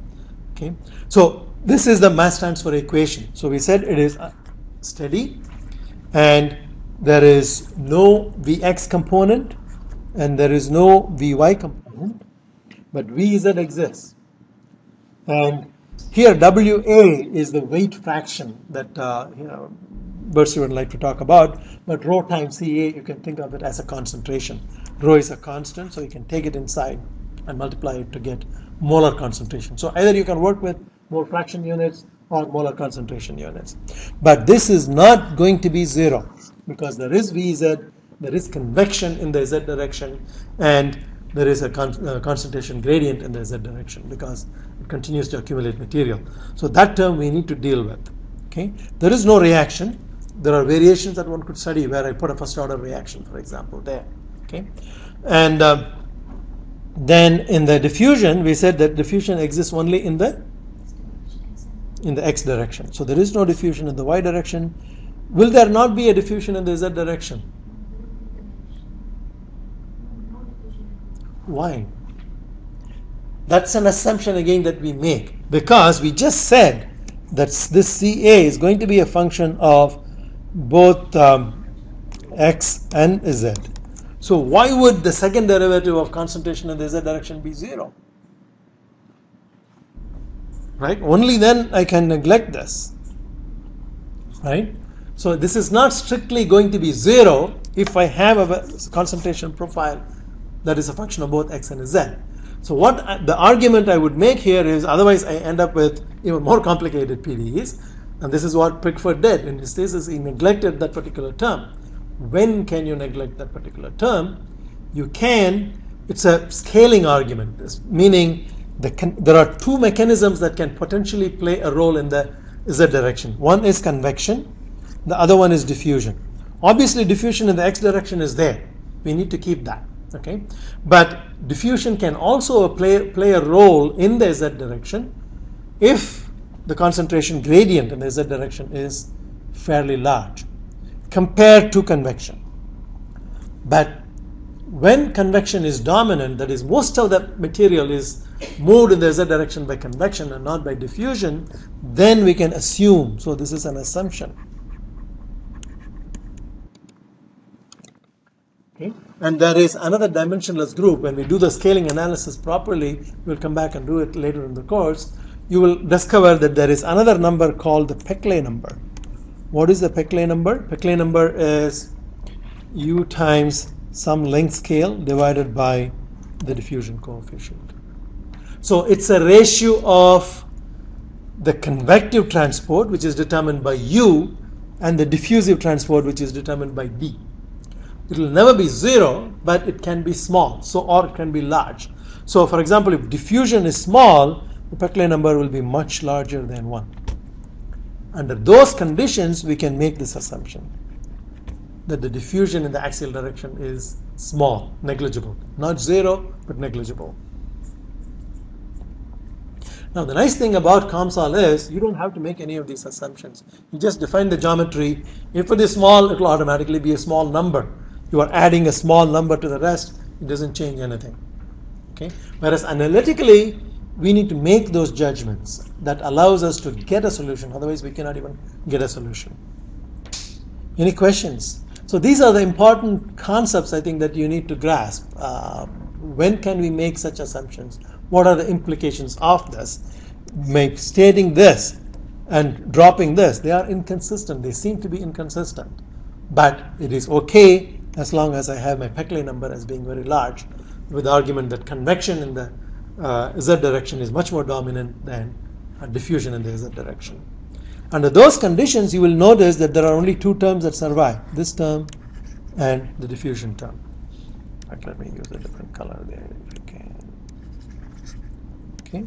Okay, so this is the mass transfer equation. So we said it is steady, and there is no Vx component, and there is no Vy component, but Vz exists. And here Wa is the weight fraction that Bercy would like to talk about, but rho times Ca, you can think of it as a concentration. Rho is a constant, so you can take it inside and multiply it to get molar concentration. So either you can work with mole fraction units or molar concentration units. But this is not going to be zero, because there is Vz, there is convection in the z direction, and there is a concentration gradient in the z direction because it continues to accumulate material. So that term we need to deal with. Okay, there is no reaction. There are variations that one could study where I put a first order reaction, for example, there. Okay, and then in the diffusion, we said that diffusion exists only in the x direction. So there is no diffusion in the y direction. Will there not be a diffusion in the z direction? Why? That's an assumption again that we make, because we just said that this Ca is going to be a function of both x and z. So why would the second derivative of concentration in the z direction be 0? Right? Only then I can neglect this. Right? So this is not strictly going to be 0 if I have a concentration profile that is a function of both x and z. So what the argument I would make here is, otherwise I end up with even more complicated PDEs, and this is what Pickford did in his thesis. He neglected that particular term. When can you neglect that particular term? You can. It's a scaling argument, meaning there are two mechanisms that can potentially play a role in the z direction. One is convection, the other one is diffusion. Obviously diffusion in the x direction is there. We need to keep that. Okay, but diffusion can also play a role in the z direction if the concentration gradient in the z direction is fairly large compared to convection. But when convection is dominant, that is, most of the material is moved in the z direction by convection and not by diffusion, then we can assume, so this is an assumption. Okay. And there is another dimensionless group. When we do the scaling analysis properly, we'll come back and do it later in the course, you will discover that there is another number called the Peclet number. What is the Peclet number? Peclet number is U times some length scale divided by the diffusion coefficient. So it's a ratio of the convective transport, which is determined by U, and the diffusive transport, which is determined by D. It will never be 0, but it can be small, or it can be large. So for example, if diffusion is small, the Peclet number will be much larger than 1. Under those conditions, we can make this assumption that the diffusion in the axial direction is small, negligible. Not zero, but negligible. Now, the nice thing about COMSOL is you don't have to make any of these assumptions. You just define the geometry. If it is small, it will automatically be a small number. You are adding a small number to the rest. It doesn't change anything. Okay? Whereas analytically, we need to make those judgments that allows us to get a solution. Otherwise, we cannot even get a solution. Any questions? So these are the important concepts, I think, that you need to grasp. When can we make such assumptions? What are the implications of this? Stating this and dropping this, they are inconsistent. They seem to be inconsistent. But it is okay as long as I have my Peclet number as being very large, with the argument that convection in the Z direction is much more dominant than diffusion in the Z direction. Under those conditions, you will notice that there are only two terms that survive, this term and the diffusion term. In fact, let me use a different color there if you can. Okay,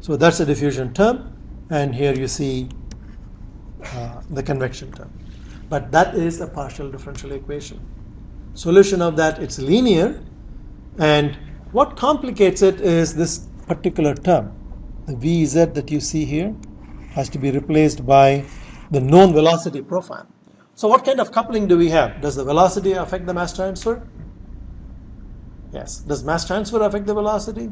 so that's the diffusion term, and here you see the convection term. But that is a partial differential equation. Solution of that, it's linear, and what complicates it is this particular term. The Vz that you see here has to be replaced by the known velocity profile. So what kind of coupling do we have? Does the velocity affect the mass transfer? Yes. Does mass transfer affect the velocity?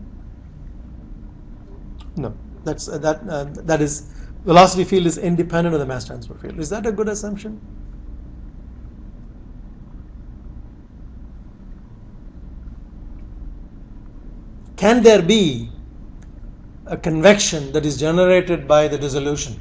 No. That is, velocity field is independent of the mass transfer field. Is that a good assumption? Can there be a convection that is generated by the dissolution?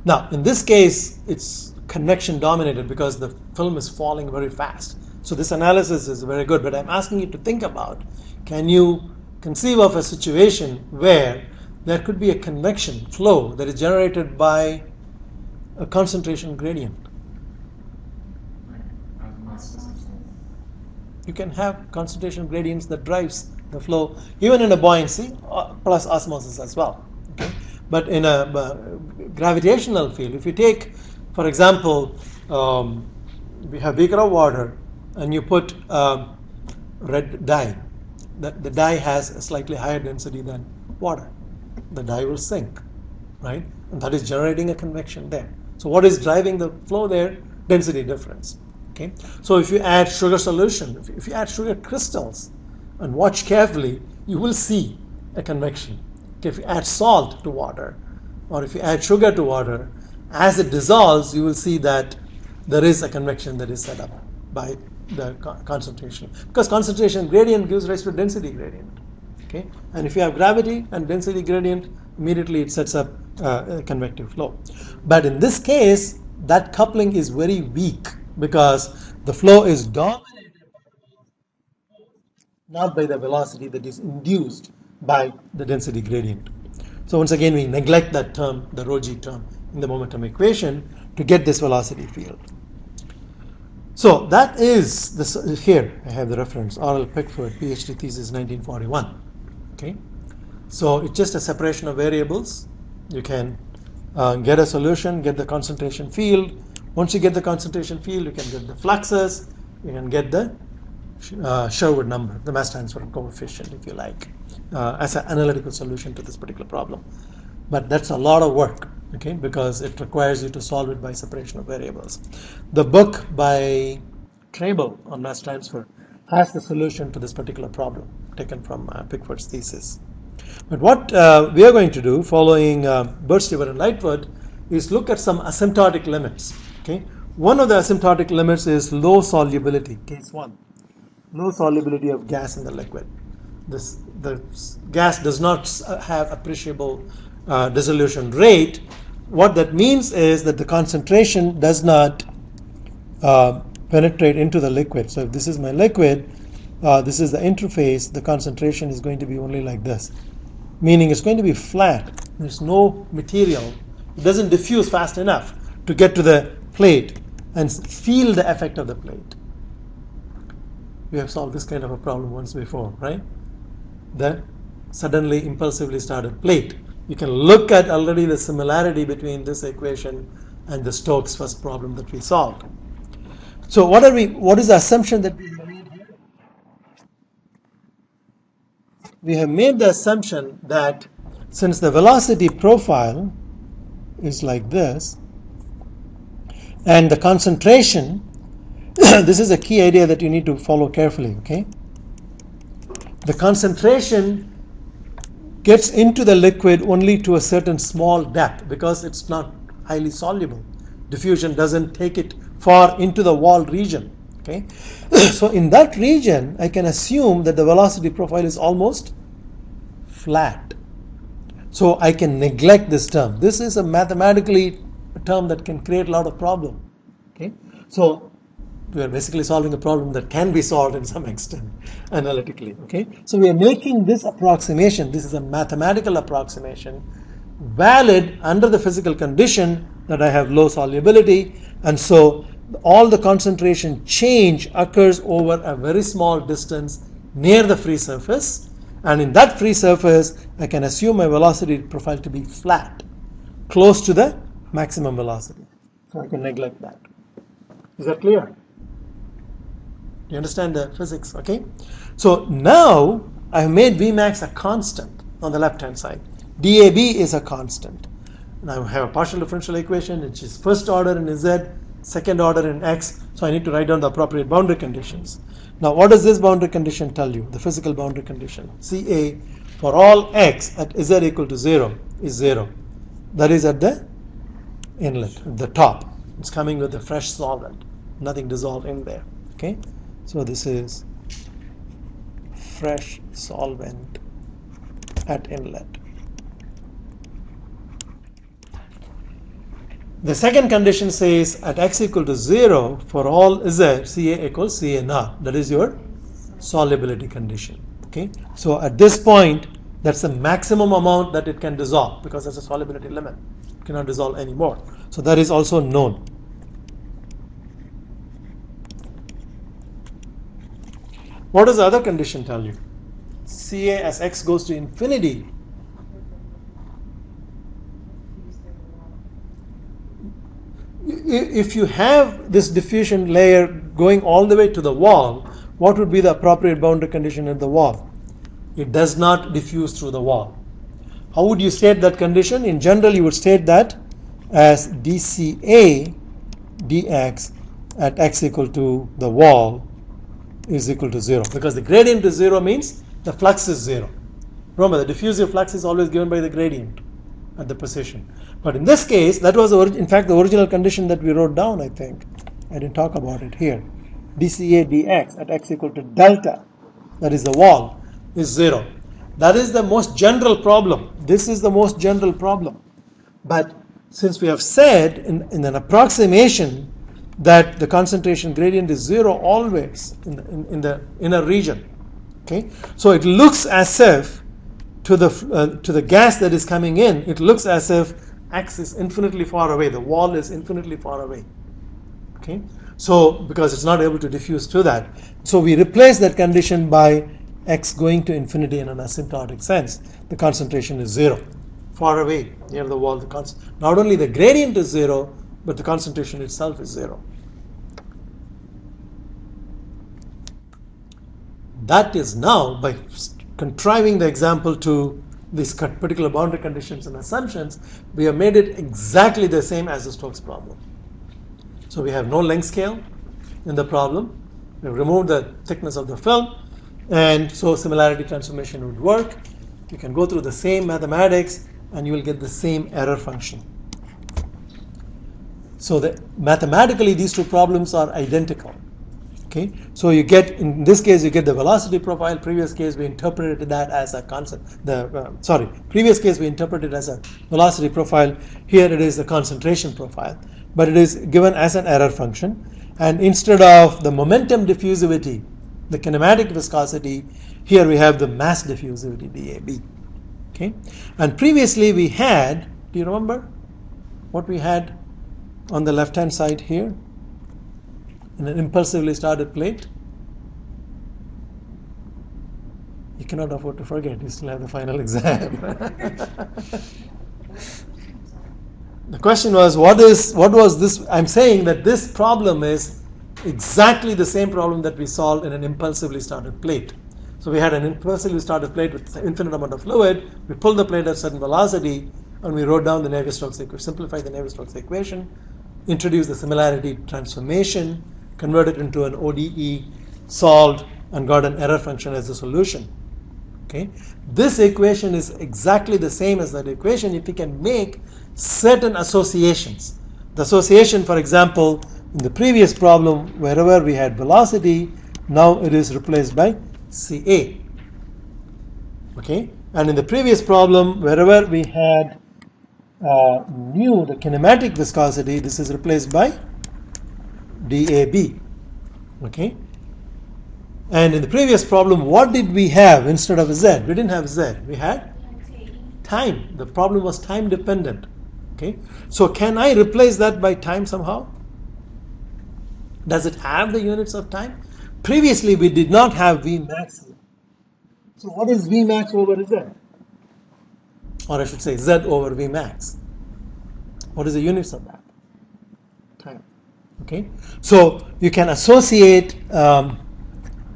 Now, in this case, it's convection dominated because the film is falling very fast. So this analysis is very good, but I'm asking you to think about, can you conceive of a situation where there could be a convection flow that is generated by a concentration gradient? You can have concentration gradients that drives the flow, even in a buoyancy, plus osmosis as well. Okay? But in a gravitational field, if you take, for example, we have beaker of water, and you put red dye. The dye has a slightly higher density than water. The dye will sink, right? And that is generating a convection there. So what is driving the flow there? Density difference. Okay. So if you add sugar solution, if you add sugar crystals, and watch carefully, you will see a convection. Okay. If you add salt to water, or if you add sugar to water, as it dissolves, you will see that there is a convection that is set up by the concentration, because concentration gradient gives rise to density gradient. Okay, and if you have gravity and density gradient, immediately it sets up a convective flow. But in this case, that coupling is very weak because the flow is dominated not by the velocity that is induced by the density gradient. So once again, we neglect that term, the ρg term, in the momentum equation to get this velocity field. So that is this. Here I have the reference, R.L. Pickford, PhD thesis, 1941. Okay, so it's just a separation of variables. You can get a solution, get the concentration field. Once you get the concentration field, you can get the fluxes. You can get the Sherwood number, the mass transfer coefficient, if you like, as an analytical solution to this particular problem. But that's a lot of work. Okay, because it requires you to solve it by separation of variables. The book by Trable on mass transfer has the solution to this particular problem, taken from Pickford's thesis. But what we are going to do, following Burt, Stewart, and Lightfoot, is look at some asymptotic limits. Okay, one of the asymptotic limits is low solubility. Case 1, low solubility of gas in the liquid. The gas does not have appreciable dissolution rate. What that means is that the concentration does not penetrate into the liquid. So if this is my liquid, this is the interface, the concentration is going to be only like this, meaning it's going to be flat. There's no material. It doesn't diffuse fast enough to get to the plate and feel the effect of the plate. We have solved this kind of a problem once before, right? The suddenly impulsively started plate. You can look at already the similarity between this equation and the Stokes first problem that we solved. So what is the assumption that we have made here? We have made the assumption that since the velocity profile is like this, and the concentration, this is a key idea that you need to follow carefully, okay? The concentration gets into the liquid only to a certain small depth because it's not highly soluble. Diffusion doesn't take it far into the wall region, okay? So in that region, I can assume that the velocity profile is almost flat. So I can neglect this term. This is a mathematically a term that can create a lot of problem, okay? So we are basically solving a problem that can be solved in some extent analytically, okay? So we are making this approximation, this is a mathematical approximation, valid under the physical condition that I have low solubility, and so all the concentration change occurs over a very small distance near the free surface, and in that free surface I can assume my velocity profile to be flat, close to the maximum velocity. So I can neglect that. Is that clear? You understand the physics, okay? So now I have made Vmax a constant on the left hand side. DAB is a constant. Now I have a partial differential equation which is first order in Z, second order in X, so I need to write down the appropriate boundary conditions. Now what does this boundary condition tell you? The physical boundary condition. CA for all X at Z equal to 0 is 0. That is at the inlet, at the top. It's coming with a fresh solvent, nothing dissolved in there, okay? So this is fresh solvent at inlet. The second condition says at X equal to 0 for all Z, Ca equals Ca naught. That is your solubility condition. Okay. So at this point, that's the maximum amount that it can dissolve because that's a solubility limit. It cannot dissolve anymore. So that is also known. What does the other condition tell you? Ca as X goes to infinity. If you have this diffusion layer going all the way to the wall, what would be the appropriate boundary condition at the wall? It does not diffuse through the wall. How would you state that condition? In general, you would state that as dCA dx at X equal to the wall is equal to 0, because the gradient is 0 means the flux is 0. Remember, the diffusive flux is always given by the gradient at the position. But in this case, that was in fact the original condition that we wrote down, I think. I didn't talk about it here. dCA dx at X equal to delta, that is the wall, is 0. That is the most general problem. This is the most general problem. But since we have said in an approximation that the concentration gradient is 0 always in the inner region, okay? So it looks as if to the gas that is coming in, it looks as if X is infinitely far away. The wall is infinitely far away. Okay, so because it's not able to diffuse to that, so we replace that condition by X going to infinity in an asymptotic sense. The concentration is 0, far away near the wall. Not only the gradient is 0, but the concentration itself is 0. That is now, by contriving the example to these particular boundary conditions and assumptions, we have made it exactly the same as the Stokes problem. So we have no length scale in the problem. We have removed the thickness of the film, and so similarity transformation would work. You can go through the same mathematics and you will get the same error function. So mathematically these two problems are identical. Okay, so you get, in this case, you get the velocity profile. Previous case, we interpreted that as a constant. Previous case, we interpreted as a velocity profile. Here it is the concentration profile, but it is given as an error function. And instead of the momentum diffusivity, the kinematic viscosity, here we have the mass diffusivity, DAB. Okay, and previously we had, do you remember what we had on the left-hand side here? In an impulsively started plate, You cannot afford to forget. You still have the final exam. The question was, what was this? I'm saying that this problem is exactly the same problem that we solved in an impulsively started plate. So we had an impulsively started plate with an infinite amount of fluid. We pulled the plate at a certain velocity, and we wrote down the Navier-Stokes equation, simplified the Navier-Stokes equation, introduced the similarity transformation, converted into an ODE, solved, and got an error function as the solution. Okay, this equation is exactly the same as that equation if we can make certain associations. The association, for example, in the previous problem, wherever we had velocity, now it is replaced by CA. Okay, and in the previous problem, wherever we had nu, the kinematic viscosity, this is replaced by DAB. Okay. And in the previous problem, what did we have instead of Z? We didn't have Z. We had time. The problem was time dependent. Okay. So can I replace that by time somehow? Does it have the units of time? Previously, we did not have Vmax. So what is Vmax over Z? Or I should say Z over Vmax. What is the units of that? Time. Okay. So you can associate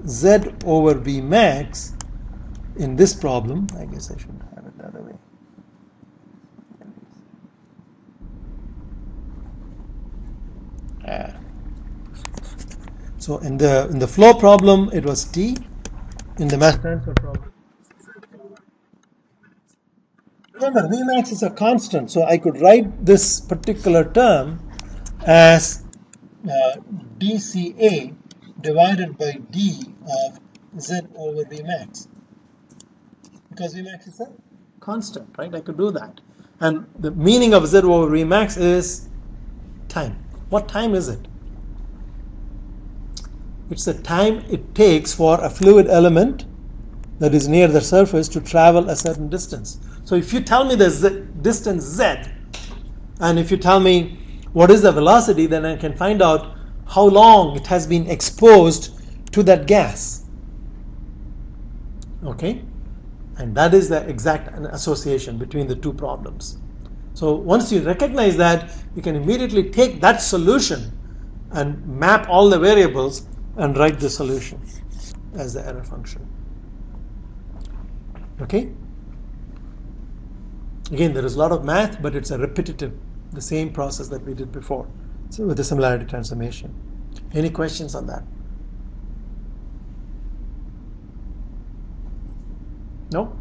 Z over Vmax in this problem. I guess I should have it the other way. So in the flow problem, it was T. In the mass transfer problem, remember Vmax is a constant, so I could write this particular term as dCA divided by d of Z over Vmax, because Vmax is a constant, right? I could do that. And the meaning of Z over Vmax is time. What time is it? It's the time it takes for a fluid element that is near the surface to travel a certain distance. So if you tell me the distance Z, and if you tell me what is the velocity, then I can find out how long it has been exposed to that gas. Okay? And that is the exact association between the two problems. So once you recognize that, you can immediately take that solution and map all the variables and write the solution as the error function. Okay? Again, there is a lot of math, but it's a repetitive, the same process that we did before. So with the similarity transformation. Any questions on that? No?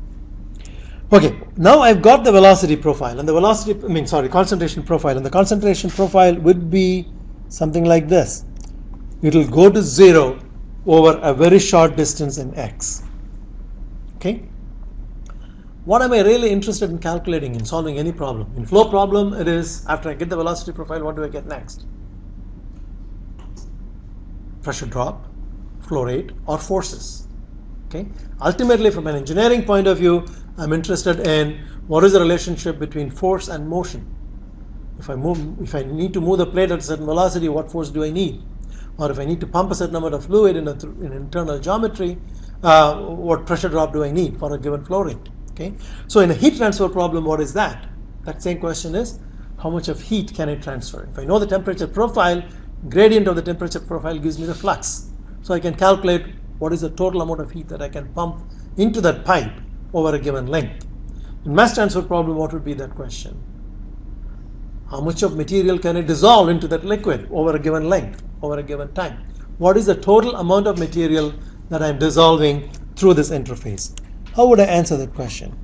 Okay, now I've got the velocity profile, and the concentration profile, and the concentration profile would be something like this. It will go to 0 over a very short distance in x. Okay? What am I really interested in calculating in solving any problem? In flow problem, it is after I get the velocity profile, what do I get next? Pressure drop, flow rate, or forces. Okay? Ultimately, from an engineering point of view, I'm interested in what is the relationship between force and motion. If I need to move the plate at a certain velocity, what force do I need? Or if I need to pump a certain amount of fluid in internal geometry, what pressure drop do I need for a given flow rate? Okay. So in a heat transfer problem, what is that? That same question is, how much of heat can I transfer? If I know the temperature profile, gradient of the temperature profile gives me the flux. So I can calculate what is the total amount of heat that I can pump into that pipe over a given length. In mass transfer problem, what would be that question? How much of material can I dissolve into that liquid over a given length, over a given time? What is the total amount of material that I'm dissolving through this interface? How would I answer that question?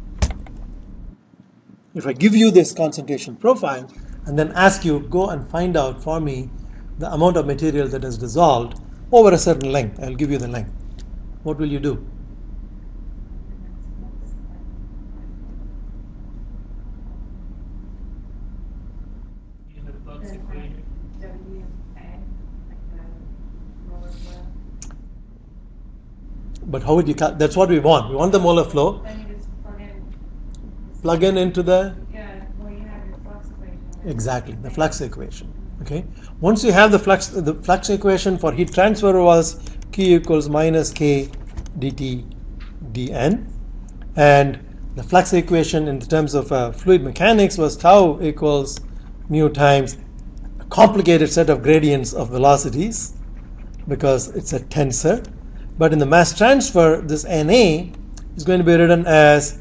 If I give you this concentration profile and then ask you, go and find out for me the amount of material that is dissolved over a certain length, I'll give you the length. What will you do? But how would you that's what we want. We want the molar flow. Then you just Plug in into the well, you have your flux equation. exactly the flux equation. Okay. Once you have the flux equation for heat transfer was Q equals minus K dt dN, and the flux equation in terms of fluid mechanics was tau equals mu times a complicated set of gradients of velocities because it's a tensor. But in the mass transfer, this Na is going to be written as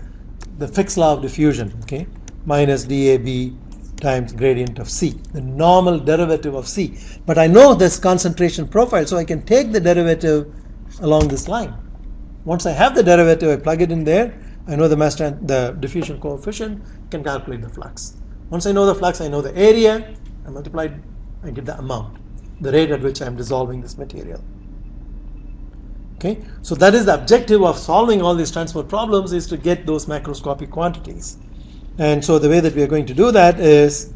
the fixed law of diffusion, okay, minus dAB times gradient of C, the normal derivative of C. But I know this concentration profile, so I can take the derivative along this line. Once I have the derivative, I plug it in there. I know the diffusion coefficient, can calculate the flux. Once I know the flux, I know the area. I get the amount, the rate at which I am dissolving this material. Okay, so that is the objective of solving all these transport problems, is to get those macroscopic quantities. And so the way that we are going to do that is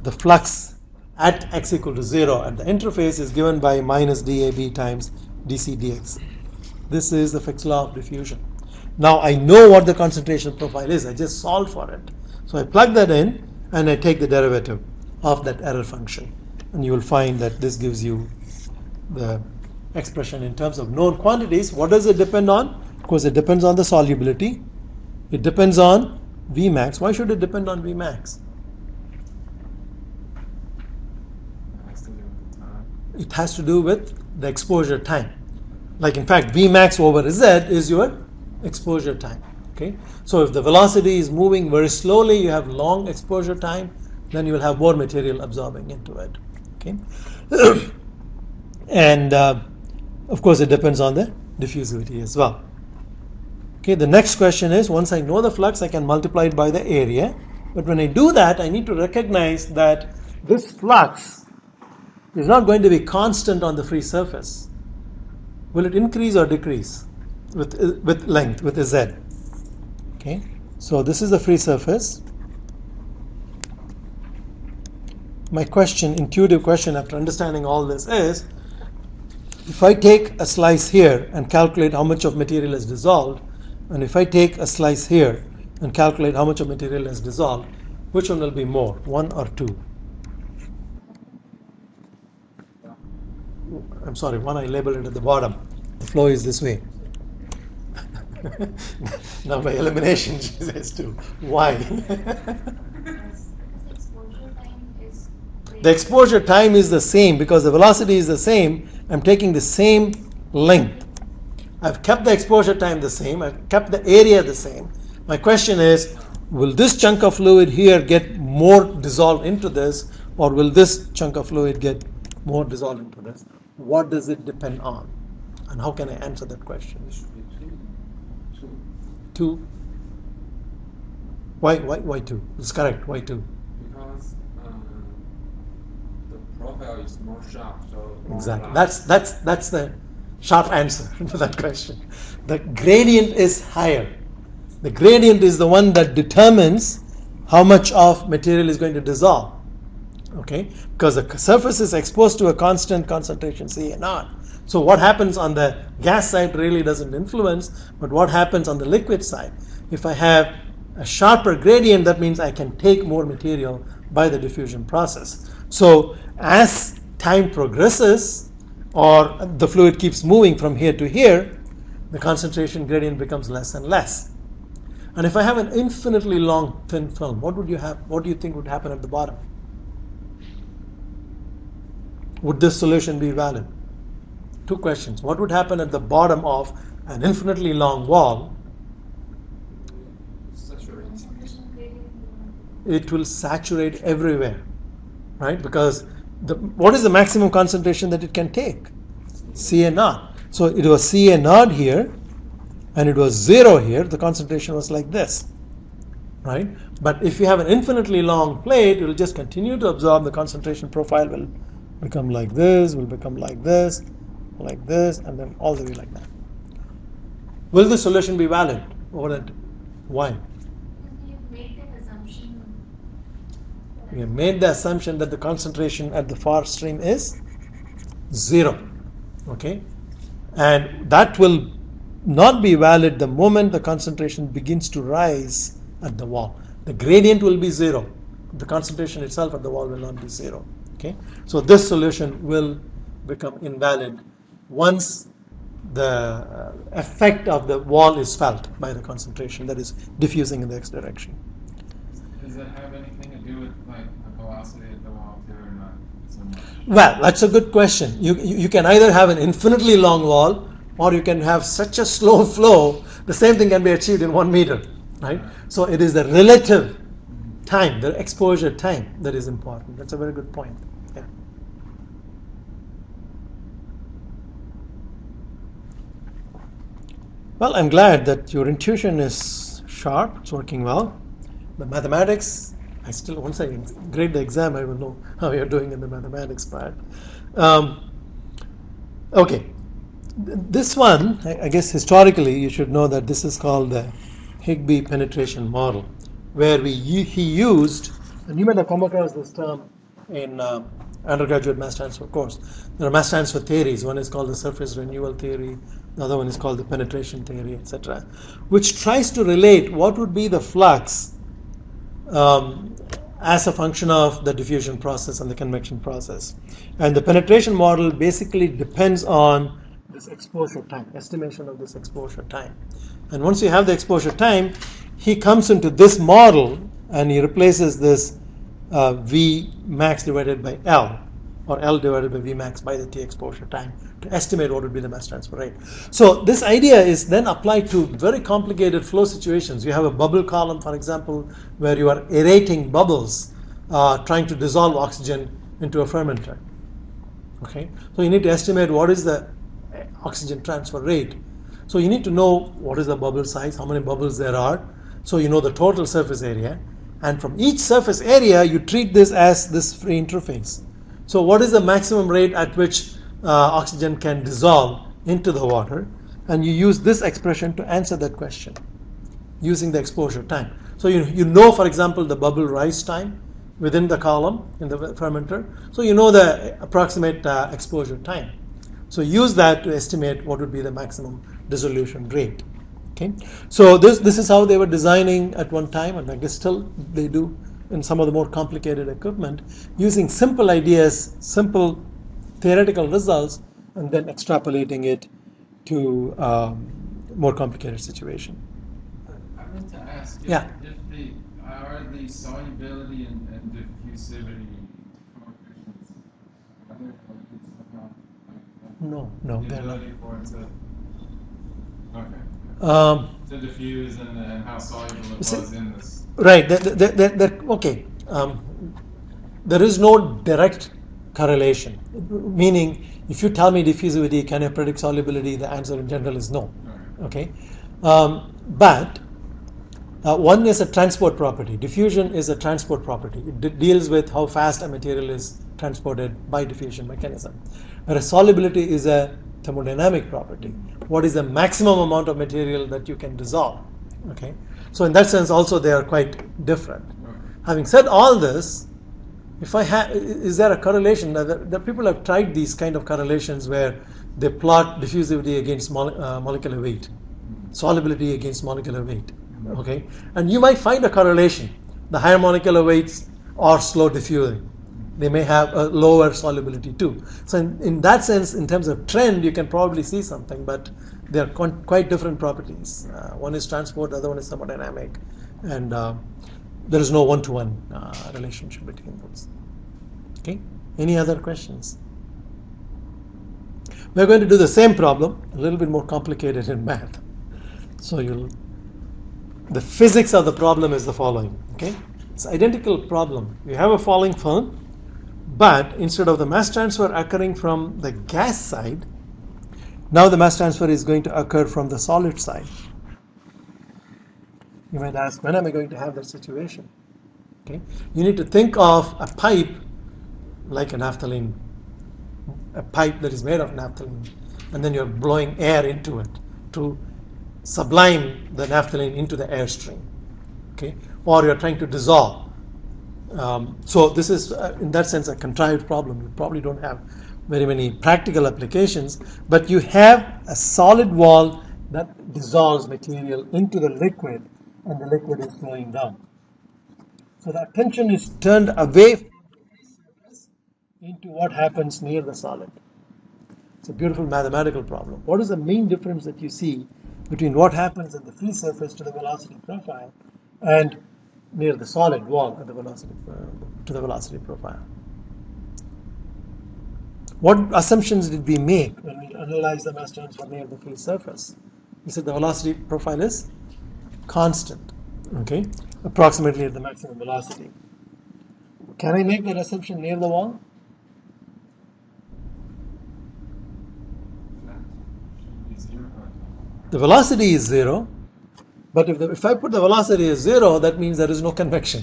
the flux at x equal to 0 at the interface is given by minus dAB times dC dx. This is the fixed law of diffusion. Now I know what the concentration profile is. I just solved for it. So I plug that in and I take the derivative of that error function. And you will find that this gives you the expression in terms of known quantities. What does it depend on? Of course, it depends on the solubility. It depends on Vmax. Why should it depend on Vmax? It has to do with the exposure time. Like in fact, Vmax over Z is your exposure time. Okay, so if the velocity is moving very slowly, you have long exposure time, then you will have more material absorbing into it. Okay, and of course, it depends on the diffusivity as well. Okay, the next question is, once I know the flux, I can multiply it by the area. But when I do that, I need to recognize that this flux is not going to be constant on the free surface. Will it increase or decrease with length, with Z? Okay, so this is the free surface. My question, intuitive question after understanding all this is, if I take a slice here and calculate how much of material is dissolved, and if I take a slice here and calculate how much of material is dissolved, which one will be more, 1 or 2? I'm sorry, 1 I labeled it at the bottom. The flow is this way. Now by elimination, she says 2. Why? The exposure time is the same because the velocity is the same. I'm taking the same length. I've kept the exposure time the same. I've kept the area the same. My question is, will this chunk of fluid here get more dissolved into this, or will this chunk of fluid get more dissolved into this? What does it depend on? And how can I answer that question? 2. Why 2? It's correct. Why 2? Because the profile is more sharp. So Exactly. That's the sharp answer to that question. The gradient is higher. The gradient is the one that determines how much of material is going to dissolve. Okay, because the surface is exposed to a constant concentration CA0. So what happens on the gas side really doesn't influence, but what happens on the liquid side? If I have a sharper gradient, that means I can take more material by the diffusion process. So as time progresses, or the fluid keeps moving from here to here, the concentration gradient becomes less and less. And if I have an infinitely long thin film, what do you think would happen at the bottom? Would this solution be valid? 2 questions. What would happen at the bottom of an infinitely long wall? It will saturate everywhere, right? Because what is the maximum concentration that it can take? CA0. So it was CA0 here, and it was 0 here. The concentration was like this, right? But if you have an infinitely long plate, it will just continue to absorb. The concentration profile will become like this, will become like this, and then all the way like that. Will the solution be valid? Why? We have made the assumption that the concentration at the far stream is 0. Okay? And that will not be valid the moment the concentration begins to rise at the wall. The gradient will be 0. The concentration itself at the wall will not be 0. Okay? So this solution will become invalid once effect of the wall is felt by the concentration that is diffusing in the x direction. Does that have anything to do with like the velocity of the wall too, or not so much? Well, that's a good question. You can either have an infinitely long wall, or you can have such a slow flow. The same thing can be achieved in 1 meter, right? So it is the relative time, the exposure time, that is important. That's a very good point. Yeah. Well, I'm glad that your intuition is sharp. It's working well. The mathematics, I still, once I grade the exam, I will know how you're doing in the mathematics part. Okay. This one, I guess historically, you should know that this is called the Higby penetration model, where he used, and you might have come across this term in undergraduate mass transfer course. There are mass transfer theories. One is called the surface renewal theory. The other one is called the penetration theory, etc., which tries to relate what would be the flux as a function of the diffusion process and the convection process. And the penetration model basically depends on this exposure time, estimation of this exposure time. And once you have the exposure time, he comes into this model and he replaces this V max divided by L, or L divided by V max by the T exposure time, to estimate what would be the mass transfer rate. So this idea is then applied to very complicated flow situations. You have a bubble column, for example, where you are aerating bubbles, trying to dissolve oxygen into a fermenter. Okay, so you need to estimate what is the oxygen transfer rate. So you need to know what is the bubble size, how many bubbles there are, so you know the total surface area, and from each surface area you treat this as this free interface. So what is the maximum rate at which oxygen can dissolve into the water, and you use this expression to answer that question using the exposure time. So you know, for example, the bubble rise time within the column in the fermenter, so you know the approximate exposure time. So use that to estimate what would be the maximum dissolution rate. Okay, so this is how they were designing at one time, and I guess still they do in some of the more complicated equipment, using simple ideas, simple theoretical results, and then extrapolating it to more complicated situation. I meant to ask, Yeah. Are the solubility and diffusivity coefficients, are they somehow No, the they're not. ability for it to, to diffuse and how soluble it was in this? Right. Okay. There is no direct correlation. Meaning, if you tell me diffusivity, can I predict solubility? The answer in general is no. Okay. But one is a transport property. Diffusion is a transport property. It deals with how fast a material is transported by diffusion mechanism. Whereas solubility is a thermodynamic property. What is the maximum amount of material that you can dissolve? Okay. So in that sense, also they are quite different. Having said all this, is there a correlation? The people have tried these kind of correlations where they plot diffusivity against molecular weight, solubility against molecular weight. Okay, and you might find a correlation. The higher molecular weights are slow diffusing. They may have a lower solubility too. So in that sense, in terms of trend, you can probably see something, but they are quite different properties. One is transport, the other one is thermodynamic, and there is no one-to-one relationship between those. Okay. Any other questions? We're going to do the same problem, a little bit more complicated in math. So the physics of the problem is the following. Okay, it's an identical problem. You have a falling film, but instead of the mass transfer occurring from the gas side, now the mass transfer is going to occur from the solid side. You might ask, when am I going to have that situation? Okay, you need to think of a pipe like a naphthalene, a pipe that is made of naphthalene, and then you're blowing air into it to sublime the naphthalene into the airstream. Okay, or you're trying to dissolve. So this is, in that sense, a contrived problem. You probably don't have very many practical applications, but you have a solid wall that dissolves material into the liquid, and the liquid is flowing down. So the attention is turned away from the surface into what happens near the solid. It's a beautiful mathematical problem. What is the main difference that you see between what happens at the free surface to the velocity profile and near the solid wall at the velocity to the velocity profile? What assumptions did we make when we analyzed the mass transfer near the free surface? We said the velocity profile is constant, okay, approximately at the maximum velocity. Can I make that assumption near the wall? The velocity is zero, but if I put the velocity as zero, that means there is no convection,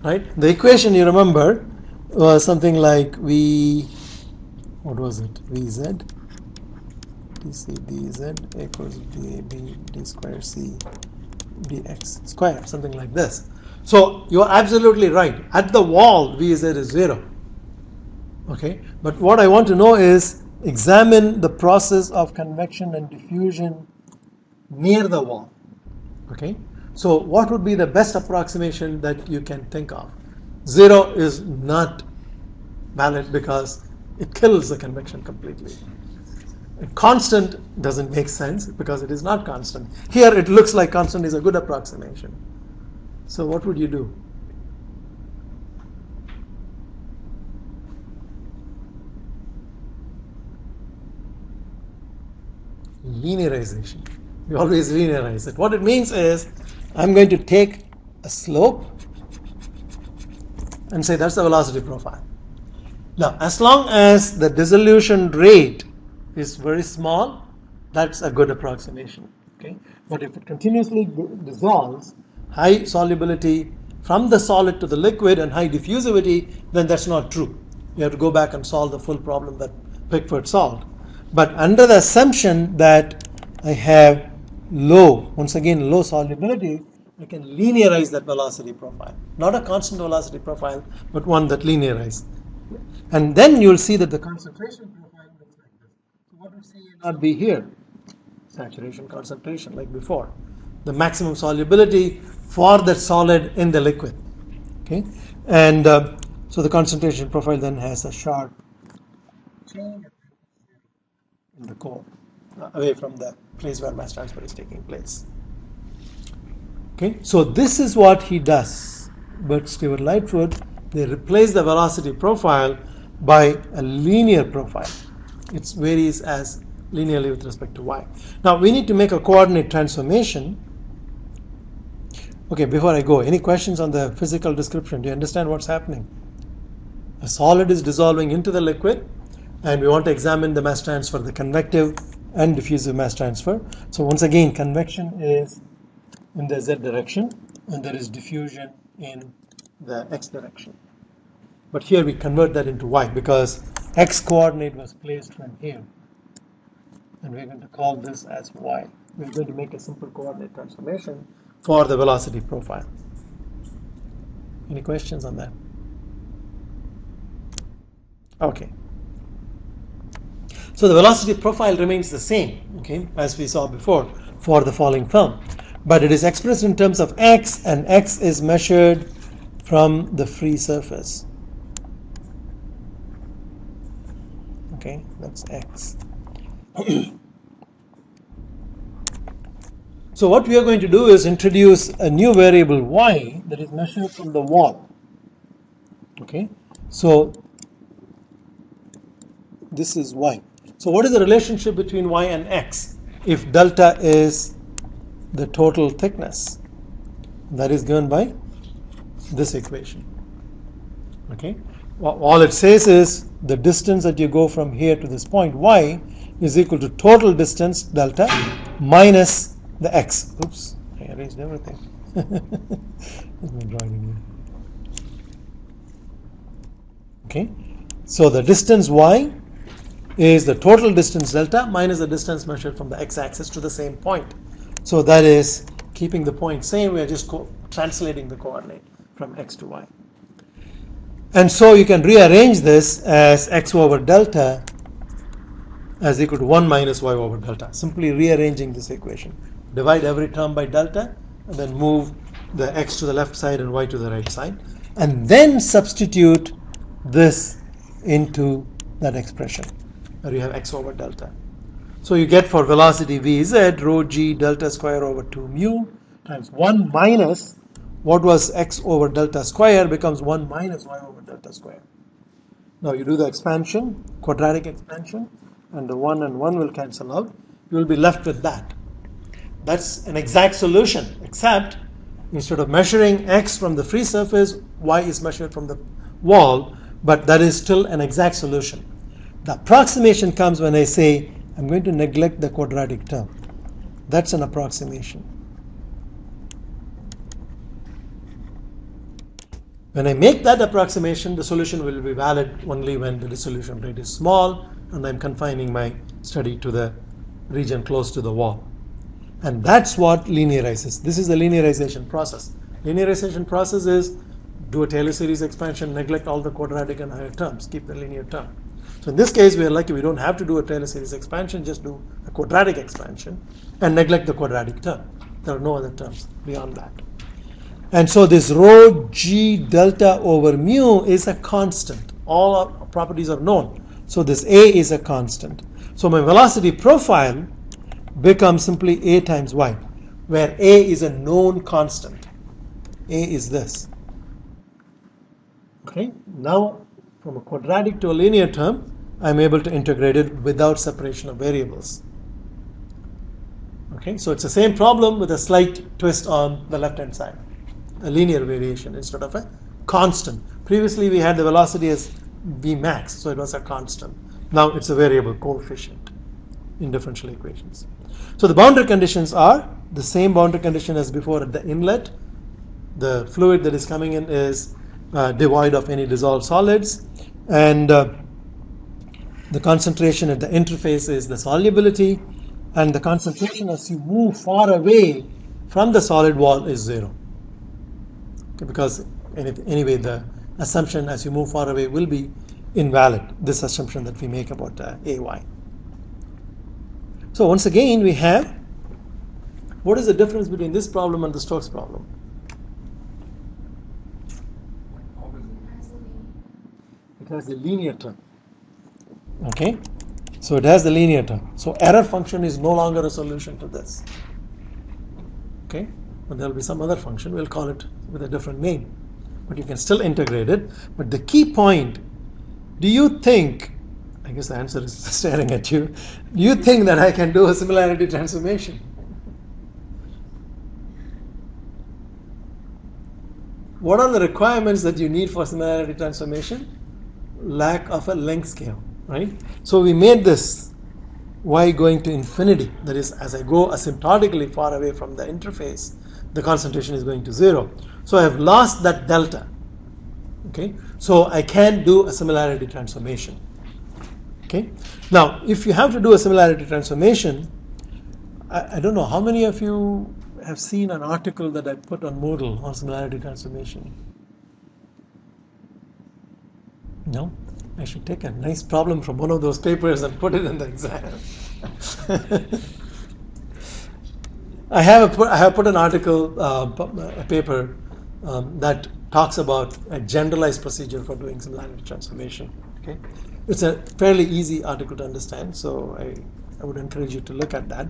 right? The equation, you remember, was something like what was it? Vz dc dz equals dab d square c dx square, something like this. So you are absolutely right. At the wall, Vz is zero. Okay, but what I want to know is examine the process of convection and diffusion near the wall. Okay, so what would be the best approximation that you can think of? Zero is not valid because it kills the convection completely. A constant doesn't make sense because it is not constant. Here it looks like constant is a good approximation. So what would you do? Linearization. We always linearize it. What it means is I'm going to take a slope and say that's the velocity profile. Now, as long as the dissolution rate is very small, that's a good approximation. Okay, but if it continuously dissolves, high solubility from the solid to the liquid and high diffusivity, then that's not true. You have to go back and solve the full problem that Pickford solved. But under the assumption that I have once again low solubility, I can linearize that velocity profile. Not a constant velocity profile, but one that linearizes. And then you'll see that the concentration profile looks like this. So what we see will not be here. Saturation concentration like before. The maximum solubility for that solid in the liquid. Okay, and so the concentration profile then has a sharp change in the core, away from the place where mass transfer is taking place. Okay, so this is what he does. But Stewart Lightfoot, they replace the velocity profile by a linear profile. It varies as linearly with respect to y. Now we need to make a coordinate transformation. Okay, before I go, any questions on the physical description? Do you understand what's happening? A solid is dissolving into the liquid, and we want to examine the mass transfer, the convective and diffusive mass transfer. So once again, convection is in the z direction, and there is diffusion in the x direction. But here we convert that into y because x coordinate was placed from here, and we're going to call this as y. We're going to make a simple coordinate transformation for the velocity profile. Any questions on that? Okay. So the velocity profile remains the same, okay, as we saw before for the falling film, but it is expressed in terms of x, and x is measured from the free surface. Okay, that's x. So what we are going to do is introduce a new variable y that is measured from the wall. Okay, so this is y. So what is the relationship between y and x if delta is the total thickness? That is given by this equation. Okay, all it says is the distance that you go from here to this point, y, is equal to total distance delta minus the x. Oops, I erased everything. Let me draw it in here. Okay, so the distance y is the total distance delta minus the distance measured from the x-axis to the same point. So that is keeping the point same. We are just translating the coordinate from x to y. And so you can rearrange this as x over delta as equal to 1 minus y over delta. Simply rearranging this equation. Divide every term by delta and then move the x to the left side and y to the right side. And then substitute this into that expression. where you have x over delta. So you get for velocity vz, rho g delta square over 2 mu times 1 minus what was x over delta square becomes 1 minus y over delta square. Now you do the expansion, quadratic expansion, and the 1 and 1 will cancel out. You will be left with that. That's an exact solution, except instead of measuring x from the free surface, y is measured from the wall, but that is still an exact solution. The approximation comes when I say I'm going to neglect the quadratic term. That's an approximation. When I make that approximation, the solution will be valid only when the dissolution rate is small and I'm confining my study to the region close to the wall. And that's what linearizes. This is the linearization process. Linearization process is do a Taylor series expansion, neglect all the quadratic and higher terms, keep the linear term. So in this case, we are lucky we don't have to do a Taylor series expansion, just do a quadratic expansion and neglect the quadratic term. There are no other terms beyond that. And so this rho g delta over mu is a constant. All our properties are known. So this a is a constant. So my velocity profile becomes simply a times y, where a is a known constant. A is this. Okay. Now from a quadratic to a linear term, I'm able to integrate it without separation of variables. Okay. So it's the same problem with a slight twist on the left hand side. A linear variation instead of a constant. Previously we had the velocity as v max, so it was a constant. Now it's a variable coefficient in differential equations. So the boundary conditions are the same boundary condition as before at the inlet. The fluid that is coming in is devoid of any dissolved solids, and the concentration at the interface is the solubility, and the concentration as you move far away from the solid wall is 0. Because anyway the assumption as you move far away will be invalid, this assumption that we make about AY. So once again we have, what is the difference between this problem and the Stokes problem? It has the linear term. Okay, so it has the linear term. So error function is no longer a solution to this. Okay, but there will be some other function, we'll call it with a different name, but you can still integrate it. But the key point, do you think, I guess the answer is staring at you, do you think that I can do a similarity transformation? What are the requirements that you need for similarity transformation? Lack of a length scale, right? So we made this y going to infinity, that is, as I go asymptotically far away from the interface, the concentration is going to 0. So I have lost that delta. Okay, so I can do a similarity transformation. Okay, now if you have to do a similarity transformation, I don't know how many of you have seen an article that I put on Moodle on similarity transformation. No? I should take a nice problem from one of those papers and put it in the exam. I have put an article, a paper that talks about a generalized procedure for doing similarity transformation. Okay, it's a fairly easy article to understand, so I would encourage you to look at that.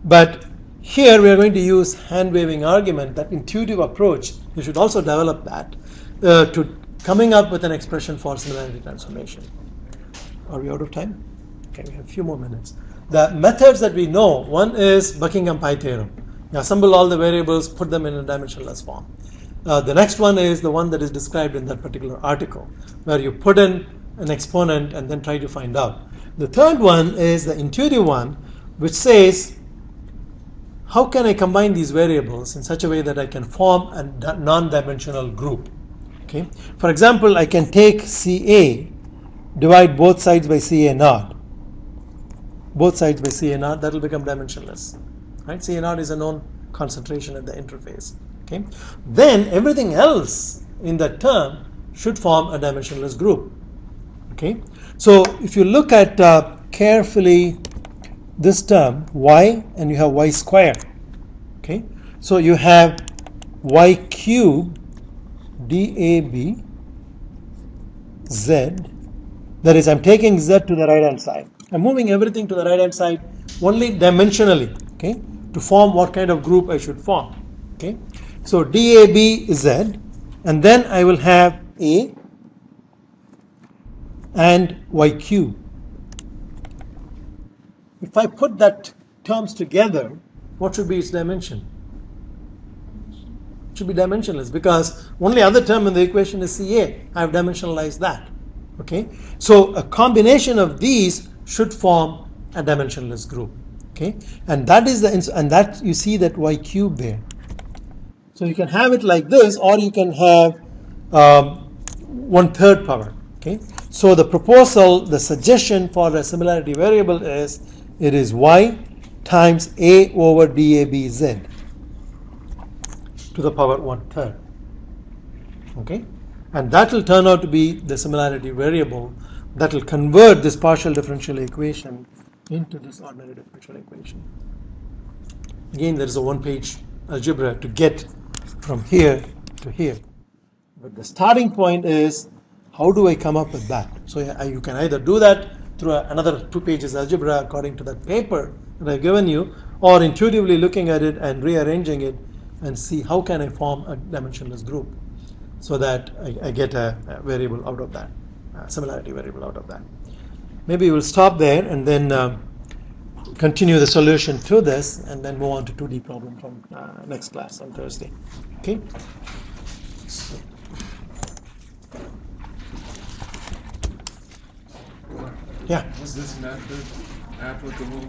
But here we are going to use hand waving argument, that intuitive approach. You should also develop that to coming up with an expression for similarity transformation. Are we out of time? Okay, we have a few more minutes. The methods that we know, one is Buckingham Pi theorem. You assemble all the variables, put them in a dimensionless form. The next one is the one that is described in that particular article, where you put in an exponent and then try to find out. The third one is the intuitive one, which says, how can I combine these variables in such a way that I can form a non-dimensional group? Okay. For example, I can take CA, divide both sides by CA naught. Both sides by CA naught, that will become dimensionless. Right? CA naught is a known concentration at the interface. Okay. Then everything else in that term should form a dimensionless group. Okay. So if you look at carefully this term y, and you have y squared. Okay. So you have y cubed DAB Z, that is, I'm taking Z to the right hand side. I'm moving everything to the right hand side only dimensionally, okay, to form what kind of group I should form. Okay, so DAB is Z, and then I will have A and YQ. If I put that terms together, what should be its dimension? It should be dimensionless because only other term in the equation is CA. I have dimensionalized that. Okay, so a combination of these should form a dimensionless group. Okay, and that is and that you see that Y cube there. So you can have it like this, or you can have 1/3 power. Okay, so the proposal, the suggestion for the similarity variable is it is Y times A over DABZ to the power 1/3. Okay, and that will turn out to be the similarity variable that will convert this partial differential equation into this ordinary differential equation. Again, there is a one-page algebra to get from here to here. But the starting point is, how do I come up with that? So you can either do that through another 2 pages algebra according to that paper that I've given you, or intuitively looking at it and rearranging it and see how can I form a dimensionless group so that I get a variable out of that, a similarity variable out of that. Maybe we'll stop there and then continue the solution to this and then move on to 2D problem from next class on Thursday. Okay? Yeah. Was this method applicable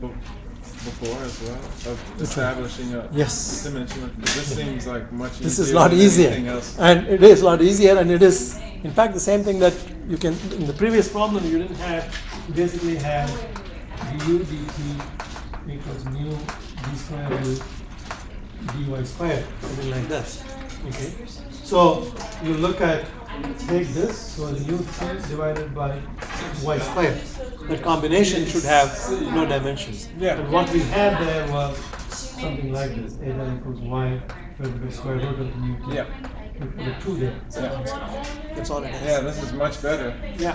before as well of establishing a Yes. dimension? This seems like much easier. This is a lot than easier, anything else. and it is a lot easier, and it is in fact the same thing that you can in the previous problem you didn't have. You basically have du dt equals mu d square u dy square, something like that. Okay, so you look at take this, so the u3 divided by y square. That combination should have no dimensions. Yeah. And what we had there was something like this: a equals y divided by square root of the mu3. Yeah. We put a 2 there. Yeah. That's all it is. Yeah, this is much better. Yeah.